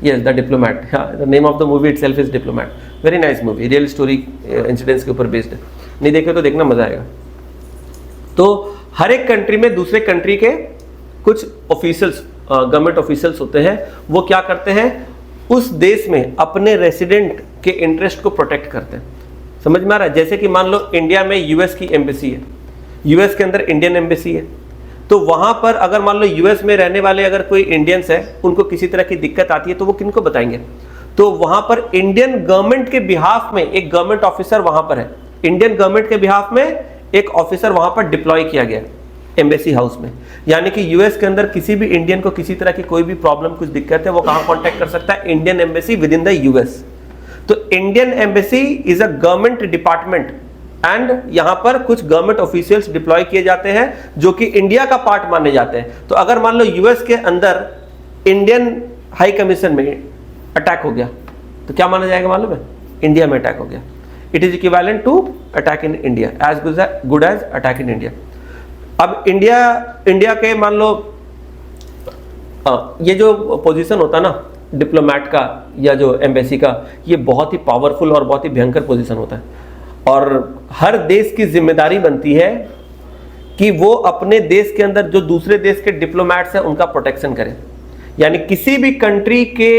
यस, द डिप्लोमैट। हाँ, the name of the movie itself is diplomat. Very nice movie, real story incidents के ऊपर बेस्ड है। नहीं देखे तो देखना, मजा आएगा। तो हर एक कंट्री में दूसरे कंट्री के कुछ ऑफिशियल्स, गवर्नमेंट ऑफिशियल्स होते हैं, वो क्या करते हैं, उस देश में अपने रेसिडेंट के इंटरेस्ट को प्रोटेक्ट करते हैं। समझ में आ रहा है? जैसे कि मान लो इंडिया में यूएस की एम्बेसी है, यूएस के अंदर इंडियन एम्बेसी है, तो वहां पर अगर मान लो यूएस में रहने वाले अगर कोई इंडियंस है, उनको किसी तरह की दिक्कत आती है, तो वो किनको बताएंगे? तो वहां पर इंडियन गवर्नमेंट के बिहाफ में एक गवर्नमेंट ऑफिसर वहां पर है, इंडियन गवर्नमेंट के बिहाफ में एक ऑफिसर वहां पर डिप्लॉय किया गया एम्बेसी हाउस में। यानी कि यूएस के अंदर किसी भी इंडियन को किसी तरह की कोई भी प्रॉब्लम, कुछ दिक्कत है, वो कहां कांटेक्ट कर सकता है? Indian embassy within the US. तो Indian embassy is a government department and यहां पर कुछ गवर्नमेंट ऑफिशियल्स डिप्लॉय किए जाते हैं जो कि इंडिया का पार्ट माने जाते हैं। तो अगर मान लो यूएस के अंदर इंडियन हाई कमीशन में अटैक हो गया, तो क्या माना जाएगा मालूम है? इंडिया में अटैक हो गया। It is equivalent to attack in India, as good as attack in India. अब इंडिया के मान लो ये जो पोजीशन होता है ना डिप्लोमैट का या जो एम्बेसी का, ये बहुत ही पावरफुल और बहुत ही भयंकर पोजीशन होता है। और हर देश की जिम्मेदारी बनती है कि वो अपने देश के अंदर जो दूसरे देश के डिप्लोमैट्स हैं उनका प्रोटेक्शन करे। यानी किसी भी कंट्री के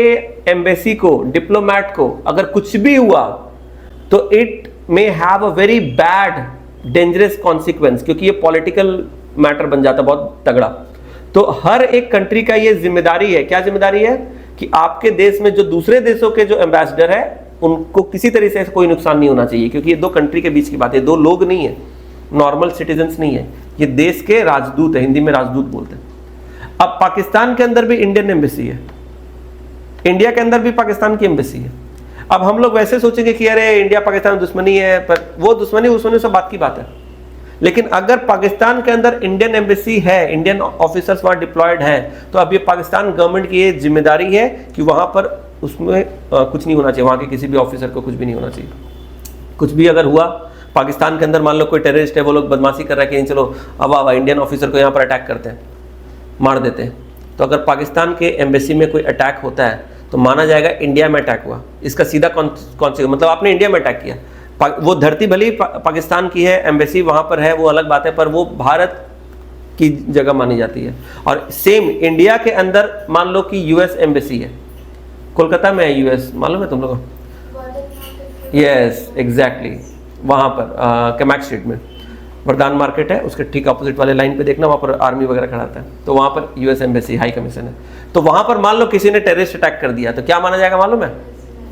एम्बेसी को, डिप्लोमैट को अगर कुछ भी हुआ तो it may have a very bad dangerous consequence, क्योंकि ये पॉलिटिकल मैटर बन जाता है बहुत तगड़ा। तो हर एक कंट्री का ये जिम्मेदारी है, क्या जिम्मेदारी है, कि आपके देश में जो दूसरे देशों के जो एम्बेसडर है उनको किसी तरह से कोई नुकसान नहीं होना चाहिए, क्योंकि ये दो कंट्री के बीच की बात है, दो लोग नहीं है, नॉर्मल सिटीजन्स नहीं है, ये देश के राजदूत है, हिंदी में राजदूत बोलते हैं। अब पाकिस्तान के अंदर भी इंडियन एम्बेसी है, इंडिया के अंदर भी पाकिस्तान की एम्बेसी है। अब हम लोग वैसे सोचेंगे कि अरे इंडिया पाकिस्तान दुश्मनी है, पर वो दुश्मनी सब बात की बात है। लेकिन अगर पाकिस्तान के अंदर इंडियन एम्बेसी है, इंडियन ऑफिसर्स वहां डिप्लॉयड है, तो अब ये पाकिस्तान गवर्नमेंट की ये जिम्मेदारी है कि वहां पर उसमें कुछ नहीं होना चाहिए, वहां के किसी भी ऑफिसर को कुछ भी नहीं होना चाहिए। कुछ भी अगर हुआ पाकिस्तान के अंदर, मान लो कोई टेररिस्ट है, वो लोग बदमाशी कर रहा है कि चलो अब इंडियन ऑफिसर को यहाँ पर अटैक करते हैं, मार देते हैं, तो अगर पाकिस्तान के एम्बेसी में कोई अटैक होता है तो माना जाएगा इंडिया में अटैक हुआ। इसका सीधा कौन मतलब आपने इंडिया में अटैक किया, वो धरती भले ही पाकिस्तान की है, एम्बेसी वहां पर है, वो अलग बात है, पर वो भारत की जगह मानी जाती है। और सेम इंडिया के अंदर मान लो कि यूएस एम्बेसी है, कोलकाता में है यूएस, मालूम है तुम लोगों को? यस एग्जैक्टली, वहां पर कैमैक स्ट्रीट में वरदान मार्केट है, उसके ठीक अपोजिट वाले लाइन पे देखना, वहाँ पर आर्मी वगैरह खड़ा था, तो वहाँ पर यूएस एम्बेसी हाई कमीशन है। तो वहाँ पर मान लो किसी ने टेररिस्ट अटैक कर दिया तो क्या माना जाएगा मालूम है?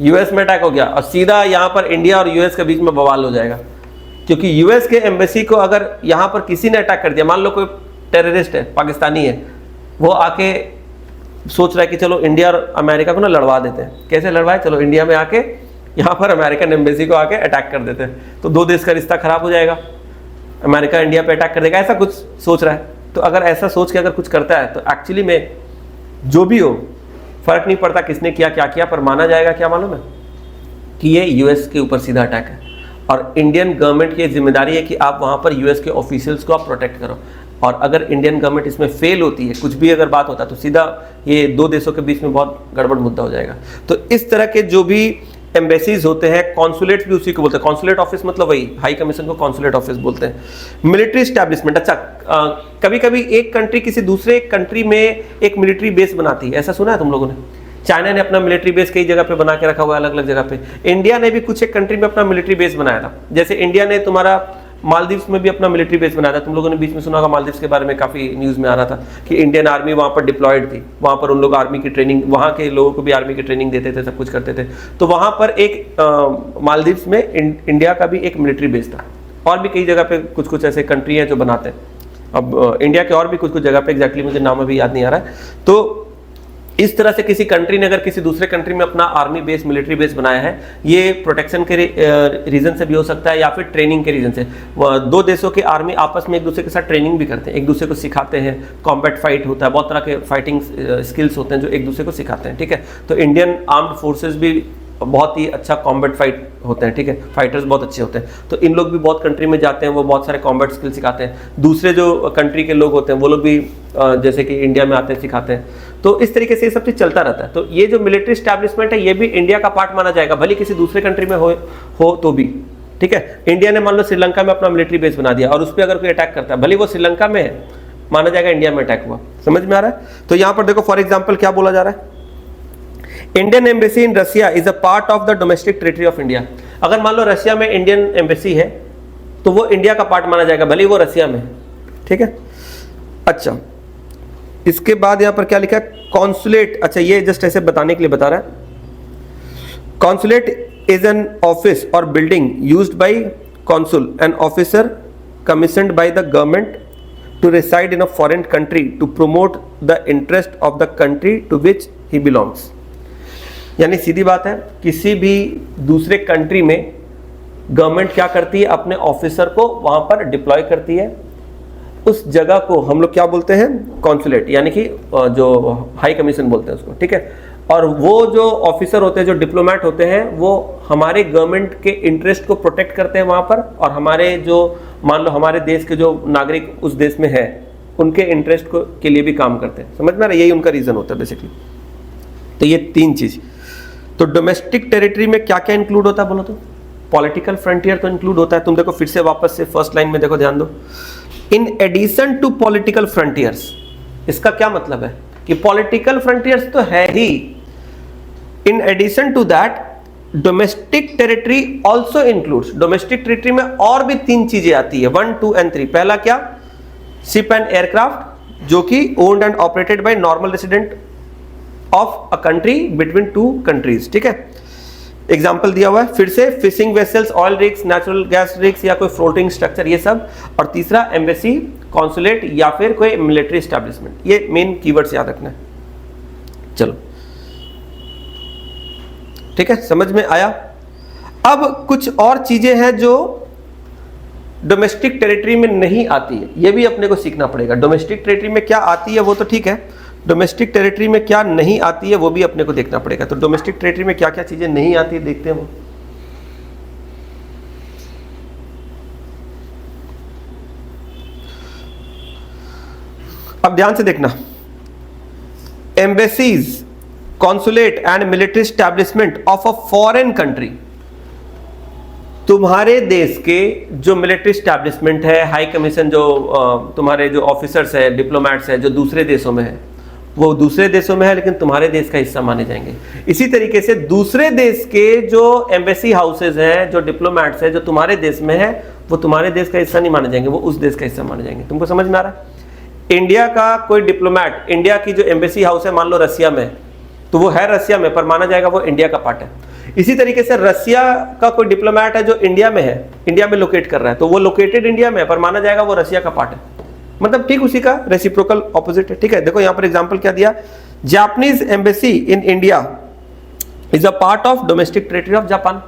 यूएस में अटैक हो गया, और सीधा यहाँ पर इंडिया और यूएस के बीच में बवाल हो जाएगा, क्योंकि यूएस के एम्बेसी को अगर यहाँ पर किसी ने अटैक कर दिया, मान लो कोई टेररिस्ट है, पाकिस्तानी है, वो आके सोच रहा है कि चलो इंडिया और अमेरिका को ना लड़वा देते हैं। कैसे लड़वाए? चलो इंडिया में आके यहाँ पर अमेरिकन एम्बेसी को आके अटैक कर देते हैं, तो दो देश का रिश्ता खराब हो जाएगा, अमेरिका इंडिया पे अटैक कर देगा, ऐसा कुछ सोच रहा है। तो अगर ऐसा सोच के अगर कुछ करता है तो एक्चुअली में जो भी हो फर्क नहीं पड़ता किसने किया क्या किया, पर माना जाएगा क्या मालूम है कि ये यूएस के ऊपर सीधा अटैक है, और इंडियन गवर्नमेंट की जिम्मेदारी है कि आप वहाँ पर यूएस के ऑफिशियल्स को आप प्रोटेक्ट करो। और अगर इंडियन गवर्नमेंट इसमें फेल होती है, कुछ भी अगर बात होता है, तो सीधा ये दो देशों के बीच में बहुत गड़बड़ मुद्दा हो जाएगा। तो इस तरह के जो भी एम्बेसीज होते हैं, कॉन्सुलेट भी उसी को बोलते हैं, कॉन्सुलेट ऑफिस मतलब वही हाई कमीशन को कॉन्सुलेट ऑफिस बोलते हैं। मिलिट्री स्टैब्लिशमेंट, अच्छा कभी कभी एक कंट्री किसी दूसरे कंट्री में एक मिलिट्री बेस बनाती है, ऐसा सुना है तुम लोगों ने? चाइना ने अपना मिलिट्री बेस कई जगह पे बना के रखा हुआ है, अलग अलग जगह पे। इंडिया ने भी कुछ एक कंट्री में अपना मिलिट्री बेस बनाया था, जैसे इंडिया ने तुम्हारा मालदीव्स में भी अपना मिलिट्री बेस बनाया था। तुम लोगों ने बीच में सुना होगा, मालदीव्स के बारे में काफी न्यूज में आ रहा था कि इंडियन आर्मी वहां पर डिप्लॉयड थी, वहां पर उन लोग आर्मी की ट्रेनिंग, वहां के लोगों को भी आर्मी की ट्रेनिंग देते थे, सब कुछ करते थे। तो वहां पर एक मालदीव्स में इंडिया का भी एक मिलिट्री बेस था, और भी कई जगह पे कुछ कुछ ऐसे कंट्री हैं जो बनाते हैं। अब इंडिया के और भी कुछ कुछ जगह पे एग्जैक्टली मुझे नाम अभी याद नहीं आ रहा है। तो इस तरह से किसी कंट्री ने अगर किसी दूसरे कंट्री में अपना आर्मी बेस, मिलिट्री बेस बनाया है, ये प्रोटेक्शन के रीजन से भी हो सकता है या फिर ट्रेनिंग के रीजन से। दो देशों के आर्मी आपस में एक दूसरे के साथ ट्रेनिंग भी करते हैं, एक दूसरे को सिखाते हैं, कॉम्बैट फाइट होता है, बहुत तरह के फाइटिंग स्किल्स होते हैं जो एक दूसरे को सिखाते हैं, ठीक है। तो इंडियन आर्म्ड फोर्सेज भी बहुत ही अच्छा कॉम्बैट फाइट होते हैं, ठीक है, फाइटर्स बहुत अच्छे होते हैं। तो इन लोग भी बहुत कंट्री में जाते हैं, वो बहुत सारे कॉम्बैट स्किल सिखाते हैं। दूसरे जो कंट्री के लोग होते हैं वो लोग भी जैसे कि इंडिया में आते हैं, सिखाते हैं। तो इस तरीके से ये सब चीज चलता रहता है। तो ये जो मिलिट्री स्टैब्लिशमेंट है ये भी इंडिया का पार्ट माना जाएगा, भले किसी दूसरे कंट्री में हो तो भी, ठीक है। इंडिया ने मान लो श्रीलंका में अपना मिलिट्री बेस बना दिया और उस पर अगर कोई अटैक करता है, भले वो श्रीलंका में है, माना जाएगा इंडिया में अटैक हुआ। समझ में आ रहा है? तो यहाँ पर देखो फॉर एग्जाम्पल क्या बोला जा रहा है, Indian embassy in Russia is a part of the domestic territory of India. अगर मान लो रशिया में इंडियन एम्बेसी है तो वो इंडिया का पार्ट माना जाएगा, भले वो रशिया में, ठीक है। अच्छा, इसके बाद यहां पर क्या लिखा है, कॉन्सुलेट। अच्छा, ये जस्ट ऐसे बताने के लिए बता रहा है। कॉन्सुलेट इज एन ऑफिस और building used by consul, an officer commissioned by the government to reside in a foreign country to promote the interest of the country to which he belongs. यानी सीधी बात है, किसी भी दूसरे country में government क्या करती है, अपने ऑफिसर को वहां पर डिप्लॉय करती है। उस जगह को हम लोग क्या बोलते हैं, कॉन्सुलेट, यानी कि जो हाई कमीशन बोलते हैं उसको, ठीक है। और वो जो ऑफिसर होते हैं, जो डिप्लोमेट होते हैं, वो हमारे गवर्नमेंट के इंटरेस्ट को प्रोटेक्ट करते हैं वहां पर, और हमारे जो मान लो हमारे देश के जो नागरिक उस देश में है उनके इंटरेस्ट को के लिए भी काम करते हैं। समझ में आ रहा है? यही उनका रीजन होता है बेसिकली। तो ये तीन चीज। तो डोमेस्टिक टेरिटरी में क्या क्या इंक्लूड होता है बोलो तो? पॉलिटिकल फ्रंटियर तो इंक्लूड होता है। तुम देखो फिर से वापस से फर्स्ट लाइन में देखो, ध्यान दो, in addition to political frontiers. इसका क्या मतलब है कि पॉलिटिकल फ्रंटियर्स तो है ही, in addition to that domestic territory also includes. Domestic territory में और भी तीन चीजें आती है, 1, 2 and 3। पहला क्या, शिप एंड एयरक्राफ्ट, जो कि owned and operated by normal resident of a country between two countries. ठीक है, एग्जाम्पल दिया हुआ है फिर से, fishing vessels, oil rigs, natural gas rigs या कोई फ्लोटिंग स्ट्रक्चर, ये सब। और तीसरा एम्बेसी, कॉन्सुलेट या फिर कोई मिलिट्री एस्टैब्लिशमेंट। ये मेन कीवर्ड्स याद रखना है। चलो ठीक है, समझ में आया। अब कुछ और चीजें हैं जो डोमेस्टिक टेरिटरी में नहीं आती है, ये भी अपने को सीखना पड़ेगा। डोमेस्टिक टेरिटरी में क्या आती है वो तो ठीक है, डोमेस्टिक टेरिटरी में क्या नहीं आती है वो भी अपने को देखना पड़ेगा। तो डोमेस्टिक टेरिटरी में क्या क्या चीजें नहीं आती है देखते हैं वो। अब ध्यान से देखना, embassies, consulate and military establishment of a foreign country. तुम्हारे देश के जो मिलिट्री एस्टैब्लिशमेंट है, हाई कमीशन, जो तुम्हारे जो ऑफिसर्स है, डिप्लोमेट्स है, जो दूसरे देशों में है, वो दूसरे देशों में है लेकिन तुम्हारे देश का हिस्सा माने जाएंगे। इसी तरीके से दूसरे देश के जो एम्बेसी हाउसेज हैं, जो डिप्लोमेट्स है, जो तुम्हारे देश में है, वो तुम्हारे देश का हिस्सा नहीं माने जाएंगे, वो उस देश का हिस्सा माने जाएंगे। तुमको समझ में आ रहा है? इंडिया का कोई डिप्लोमेट, इंडिया की जो एम्बेसी हाउस है, मान लो रसिया में, तो वो है रसिया में पर माना जाएगा वो इंडिया का पार्ट है। इसी तरीके से रसिया का कोई डिप्लोमेट है जो इंडिया में है, इंडिया में लोकेट कर रहा है, तो वो लोकेटेड इंडिया में है पर माना जाएगा वो रसिया का पार्ट है। मतलब ठीक उसी का रेसिप्रोकल ऑपोजिट है। ठीक है, देखो यहां पर एग्जांपल क्या दिया, Japanese embassy in India is a part of domestic territory of Japan.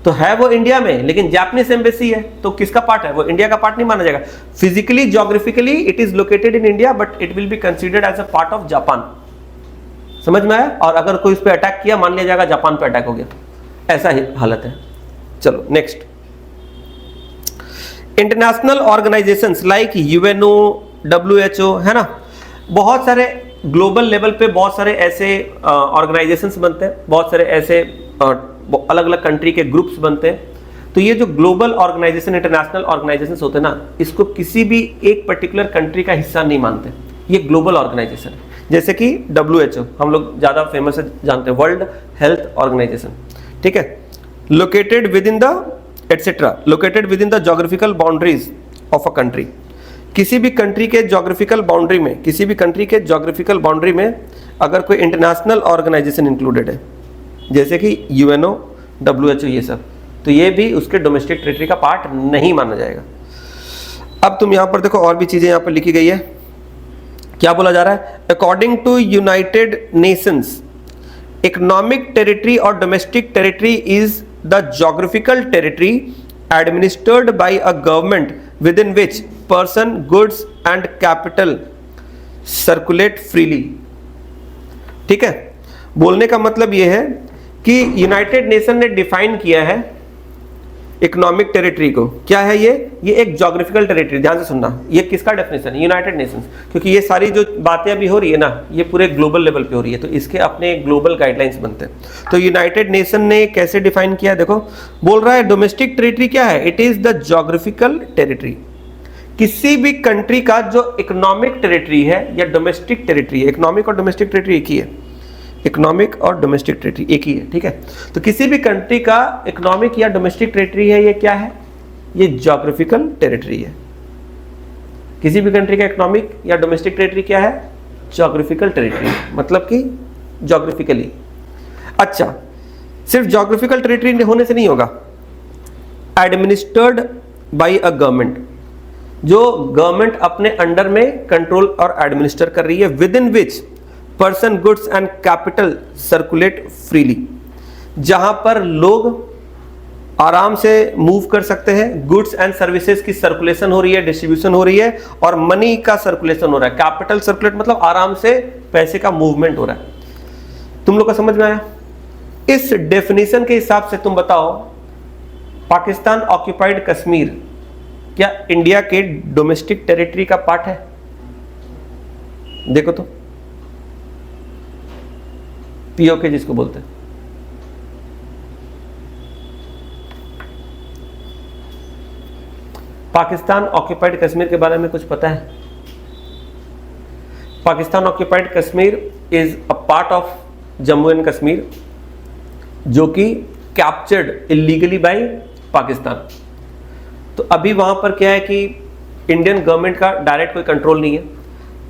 तो है वो इंडिया में लेकिन जापानीज एम्बेसी है, तो किसका पार्ट है? वो इंडिया का पार्ट नहीं माना जाएगा। Physically, geographically it is located in India but it will be considered as a part of Japan. समझ में आया? और अगर कोई इस पे अटैक किया, मान लिया जाएगा जापान पे अटैक हो गया, ऐसा ही हालत है। चलो next, international organizations like UNO, WHO, है ना, बहुत सारे ग्लोबल लेवल पे बहुत सारे ऐसे ऑर्गेनाइजेशंस बनते हैं, बहुत सारे ऐसे अलग अलग कंट्री के ग्रुप्स बनते हैं। तो ये जो ग्लोबल ऑर्गेनाइजेशन, इंटरनेशनल ऑर्गेनाइजेशंस होते हैं ना, इसको किसी भी एक पर्टिकुलर कंट्री का हिस्सा नहीं मानते, ये ग्लोबल ऑर्गेनाइजेशन है। जैसे कि डब्ल्यूएचओ हम लोग ज्यादा फेमस जानते हैं, वर्ल्ड हेल्थ ऑर्गेनाइजेशन। ठीक है, located within the et cetera, located within the geographical boundaries of a country. किसी भी कंट्री के ज्योग्राफिकल बाउंड्री में, किसी भी कंट्री के ज्योग्राफिकल बाउंड्री में अगर कोई इंटरनेशनल ऑर्गेनाइजेशन इंक्लूडेड है, जैसे कि यूएनओ, डब्ल्यूएचओ, ये सब, तो ये भी उसके डोमेस्टिक टेरिटरी का पार्ट नहीं माना जाएगा। अब तुम यहां पर देखो और भी चीजें यहां पर लिखी गई है, क्या बोला जा रहा है? According to United Nations, economic territory और domestic territory is the geographical territory administered by a government within which person, goods and capital circulate freely. ठीक है, बोलने का मतलब यह है कि यूनाइटेड नेशन ने डिफाइन किया है इकोनॉमिक टेरिटरी को। क्या है ये एक ज्योग्राफिकल टेरिटरी। ध्यान से सुनना, ये किसका डेफिनेशन है? यूनाइटेड नेशंस, क्योंकि ये सारी जो बातें अभी हो रही है ना, ये पूरे ग्लोबल लेवल पे हो रही है, तो इसके अपने ग्लोबल गाइडलाइंस बनते हैं। तो यूनाइटेड नेशन ने कैसे डिफाइन किया, देखो बोल रहा है डोमेस्टिक टेरिटरी क्या है? It is the geographical territory. किसी भी कंट्री का जो इकोनॉमिक टेरिटरी है या डोमेस्टिक टेरिटरी है, इकोनॉमिक और डोमेस्टिक टेरिटरी एक ही है, इकोनॉमिक और डोमेस्टिक टेरिटरी एक ही है। ठीक है, तो किसी भी कंट्री का इकोनॉमिक या डोमेस्टिक टेरिटरी है, ये क्या है? ये ज्योग्राफिकल टेरिटरी है। किसी भी कंट्री का इकोनॉमिक या डोमेस्टिक टेरिटरी क्या है? ज्योग्राफिकल टेरिटरी, मतलब कि ज्योग्राफिकली। अच्छा, सिर्फ ज्योग्राफिकल टेरिटरी होने से नहीं होगा, एडमिनिस्टर्ड बाय अ गवर्नमेंट, जो गवर्नमेंट अपने अंडर में कंट्रोल और एडमिनिस्टर कर रही है, with in which person, goods and capital circulate freely, जहां पर लोग आराम से मूव कर सकते हैं, गुड्स एंड सर्विसेज की सर्कुलेशन हो रही है, डिस्ट्रीब्यूशन हो रही है, और मनी का सर्कुलेशन हो रहा है। कैपिटल सर्कुलेट मतलब आराम से पैसे का मूवमेंट हो रहा है। तुम लोग को समझ में आया? इस डेफिनेशन के हिसाब से तुम बताओ, पाकिस्तान ऑक्यूपाइड कश्मीर क्या इंडिया के डोमेस्टिक टेरिटरी का पार्ट है? देखो तो, पीओके जिसको बोलते हैं। पाकिस्तान ऑक्यूपाइड कश्मीर के बारे में कुछ पता है? Pakistan occupied Kashmir is a part of Jammu and Kashmir, जो कि कैप्चर्ड इलीगली बाय पाकिस्तान। तो अभी वहां पर क्या है कि इंडियन गवर्नमेंट का डायरेक्ट कोई कंट्रोल नहीं है,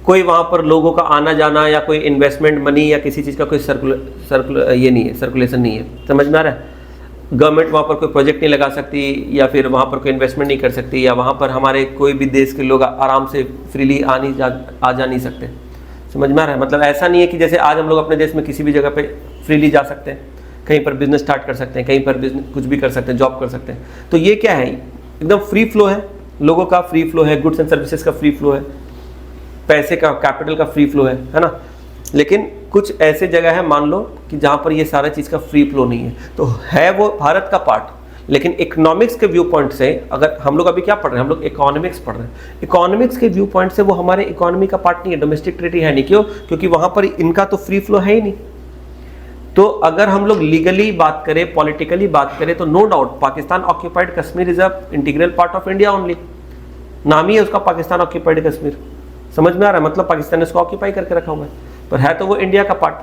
कोई वहाँ पर लोगों का आना जाना या कोई इन्वेस्टमेंट मनी या किसी चीज़ का कोई सर्कुलेशन नहीं है। समझ में आ रहा है? गवर्नमेंट वहाँ पर कोई प्रोजेक्ट नहीं लगा सकती या फिर वहाँ पर कोई इन्वेस्टमेंट नहीं कर सकती, या वहाँ पर हमारे कोई भी देश के लोग आराम से फ्रीली आ जा नहीं सकते। समझ में आ रहा है? मतलब ऐसा नहीं है कि जैसे आज हम लोग अपने देश में किसी भी जगह पे फ्रीली जा सकते हैं, कहीं पर बिजनेस स्टार्ट कर सकते हैं, कहीं पर बिजनेस कुछ भी कर सकते हैं, जॉब कर सकते हैं। तो ये क्या है? एकदम फ्री फ्लो है, लोगों का फ्री फ्लो है, गुड्स एंड सर्विसेज का फ्री फ्लो है, पैसे का, कैपिटल का फ्री फ्लो है ना। लेकिन कुछ ऐसे जगह है मान लो कि जहाँ पर ये सारा चीज़ का फ्री फ्लो नहीं है, तो है वो भारत का पार्ट। लेकिन इकोनॉमिक्स के व्यू पॉइंट से, अगर हम लोग अभी क्या पढ़ रहे हैं, हम लोग इकोनॉमिक्स पढ़ रहे हैं, इकोनॉमिक्स के व्यू पॉइंट से वो हमारे इकोनॉमी का पार्ट नहीं है, डोमेस्टिक टेरिटरी है नहीं। क्यों? क्योंकि वहाँ पर इनका तो फ्री फ्लो है ही नहीं। तो अगर हम लोग लीगली बात करें, पॉलिटिकली बात करें, तो no doubt Pakistan occupied Kashmir is a integral part of India only. नाम ही है उसका पाकिस्तान ऑक्यूपाइड कश्मीर। समझ में आ रहा है? मतलब पाकिस्तान ने उसको ऑक्यूपाई करके रखा हुआ है, पर है तो वो इंडिया का पार्ट।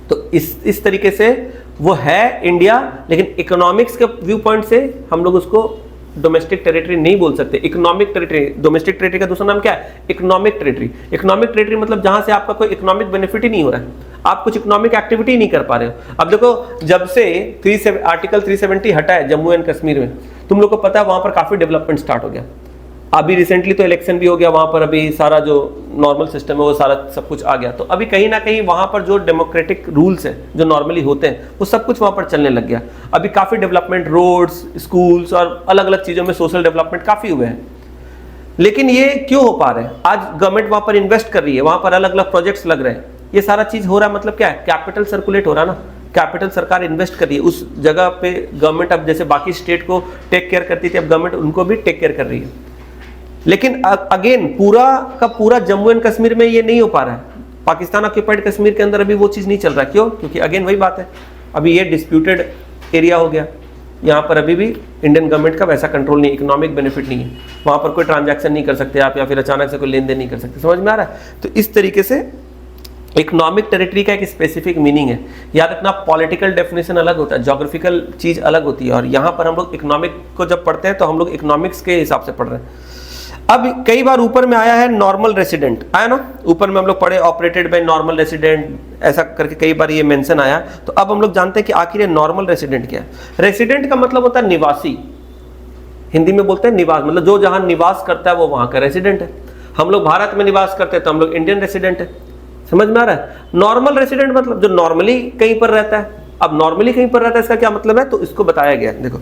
तो इस तरीके से वो है इंडिया, लेकिन इकोनॉमिक्स के व्यू पॉइंट से हम लोग उसको डोमेस्टिक टेरिटरी नहीं बोल सकते। इकोनॉमिक टेरिटरी, डोमेस्टिक टेरिटरी का दूसरा नाम क्या है? Economic territory. इकोनॉमिक टेरिटरी मतलब जहां से आपका कोई इकोनॉमिक बेनिफिट ही नहीं हो रहा है, आप कुछ इकोनॉमिक एक्टिविटी नहीं कर पा रहे हो। अब देखो, जब से आर्टिकल 370 हटा है जम्मू एंड कश्मीर में, तुम लोग को पता है वहां पर काफी डेवलपमेंट स्टार्ट हो गया। अभी रिसेंटली तो इलेक्शन भी हो गया वहां पर, अभी सारा जो नॉर्मल सिस्टम है वो सारा सब कुछ आ गया। तो अभी कहीं ना कहीं वहां पर जो डेमोक्रेटिक रूल्स हैं जो नॉर्मली होते हैं वो सब कुछ वहां पर चलने लग गया। अभी काफी डेवलपमेंट, रोड्स, स्कूल्स और अलग अलग चीजों में सोशल डेवलपमेंट काफी हुए हैं। लेकिन ये क्यों हो पा रहे हैं? आज गवर्नमेंट वहां पर इन्वेस्ट कर रही है, वहां पर अलग अलग प्रोजेक्ट्स लग रहे हैं, ये सारा चीज हो रहा है। मतलब क्या है? कैपिटल सर्कुलेट हो रहा है ना, कैपिटल सरकार इन्वेस्ट कर रही है उस जगह पे। गवर्नमेंट अब जैसे बाकी स्टेट को टेक केयर करती थी, अब गवर्नमेंट उनको भी टेक केयर कर रही है। लेकिन अगेन पूरा का पूरा जम्मू एंड कश्मीर में ये नहीं हो पा रहा है। पाकिस्तान ऑक्यूपाइड कश्मीर के अंदर अभी वो चीज़ नहीं चल रहा। क्यों? क्योंकि अगेन वही बात है, अभी ये डिस्प्यूटेड एरिया हो गया। यहाँ पर अभी भी इंडियन गवर्नमेंट का वैसा कंट्रोल नहीं, इकोनॉमिक बेनिफिट नहीं है, वहाँ पर कोई ट्रांजैक्शन नहीं कर सकते आप, या फिर अचानक से कोई लेन देन नहीं कर सकते। समझ में आ रहा है? तो इस तरीके से इकोनॉमिक टेरिटरी का एक स्पेसिफिक मीनिंग है। याद रखना, पॉलिटिकल डेफिनेशन अलग होता है, ज्योग्राफिकल चीज़ अलग होती है, और यहाँ पर हम लोग इकोनॉमिक को जब पढ़ते हैं तो हम लोग इकोनॉमिक्स के हिसाब से पढ़ रहे हैं। अब कई बार ऊपर में आया है नॉर्मल रेसिडेंट, आया ना, ऊपर में हम लोग पढ़े ऑपरेटेड बाय नॉर्मल रेसिडेंट, ऐसा करके कई बार ये मेंशन आया। तो अब हम लोग जानते हैं कि आखिर ये नॉर्मल रेसिडेंट क्या है। रेसिडेंट का मतलब होता है निवासी, हिंदी में बोलते हैं निवास, मतलब जो जहां निवास करता है वो वहां का रेसिडेंट है। हम लोग भारत में निवास करते हैं तो हम लोग इंडियन रेसिडेंट है। समझ में आ रहा है? नॉर्मल रेसिडेंट मतलब जो नॉर्मली कहीं पर रहता है। अब नॉर्मली कहीं पर रहता है इसका क्या मतलब है? तो इसको बताया गया है। देखो,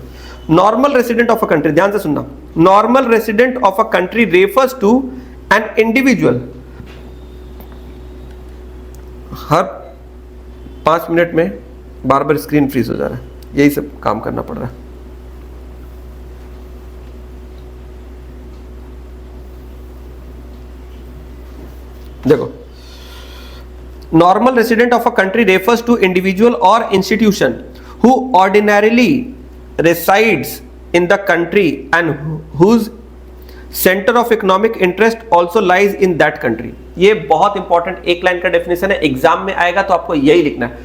normal resident of a country, ध्यान से सुनना, normal resident of a country refers to an individual. हर 5 मिनट में बार बार स्क्रीन फ्रीज हो जा रहा है, यही सब काम करना पड़ रहा है। देखो, normal resident of a country refers to individual or institution who ordinarily resides in the country and whose center of economic interest also lies in that country। ये बहुत इंपॉर्टेंट एक लाइन का डेफिनेशन है, एग्जाम में आएगा तो आपको यही लिखना है।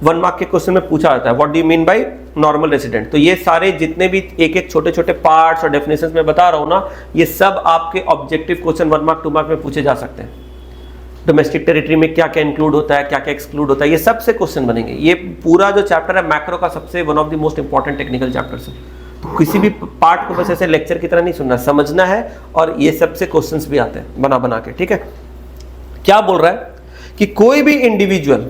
1 मार्क के क्वेश्चन में पूछा जाता है what do you mean by normal resident. तो ये सारे जितने भी एक एक छोटे छोटे पार्ट्स और डेफिनेशंस में बता रहा हूं ना, ये सब आपके ऑब्जेक्टिव क्वेश्चन 1 मार्क 2 मार्क में पूछे जा सकते हैं। डोमेस्टिक टेरिटरी में क्या क्या इंक्लूड होता है, क्या क्या एक्सक्लूड होता है, ये सबसे क्वेश्चन बनेंगे। ये पूरा जो चैप्टर है मैक्रो का सबसे one of the most important technical chapters है। तो किसी भी पार्ट को बस ऐसे लेक्चर की तरह नहीं सुनना, समझना है, और ये सबसे क्वेश्चंस भी आते हैं बना बना के। ठीक है, क्या बोल रहा है कि कोई भी इंडिविजुअल,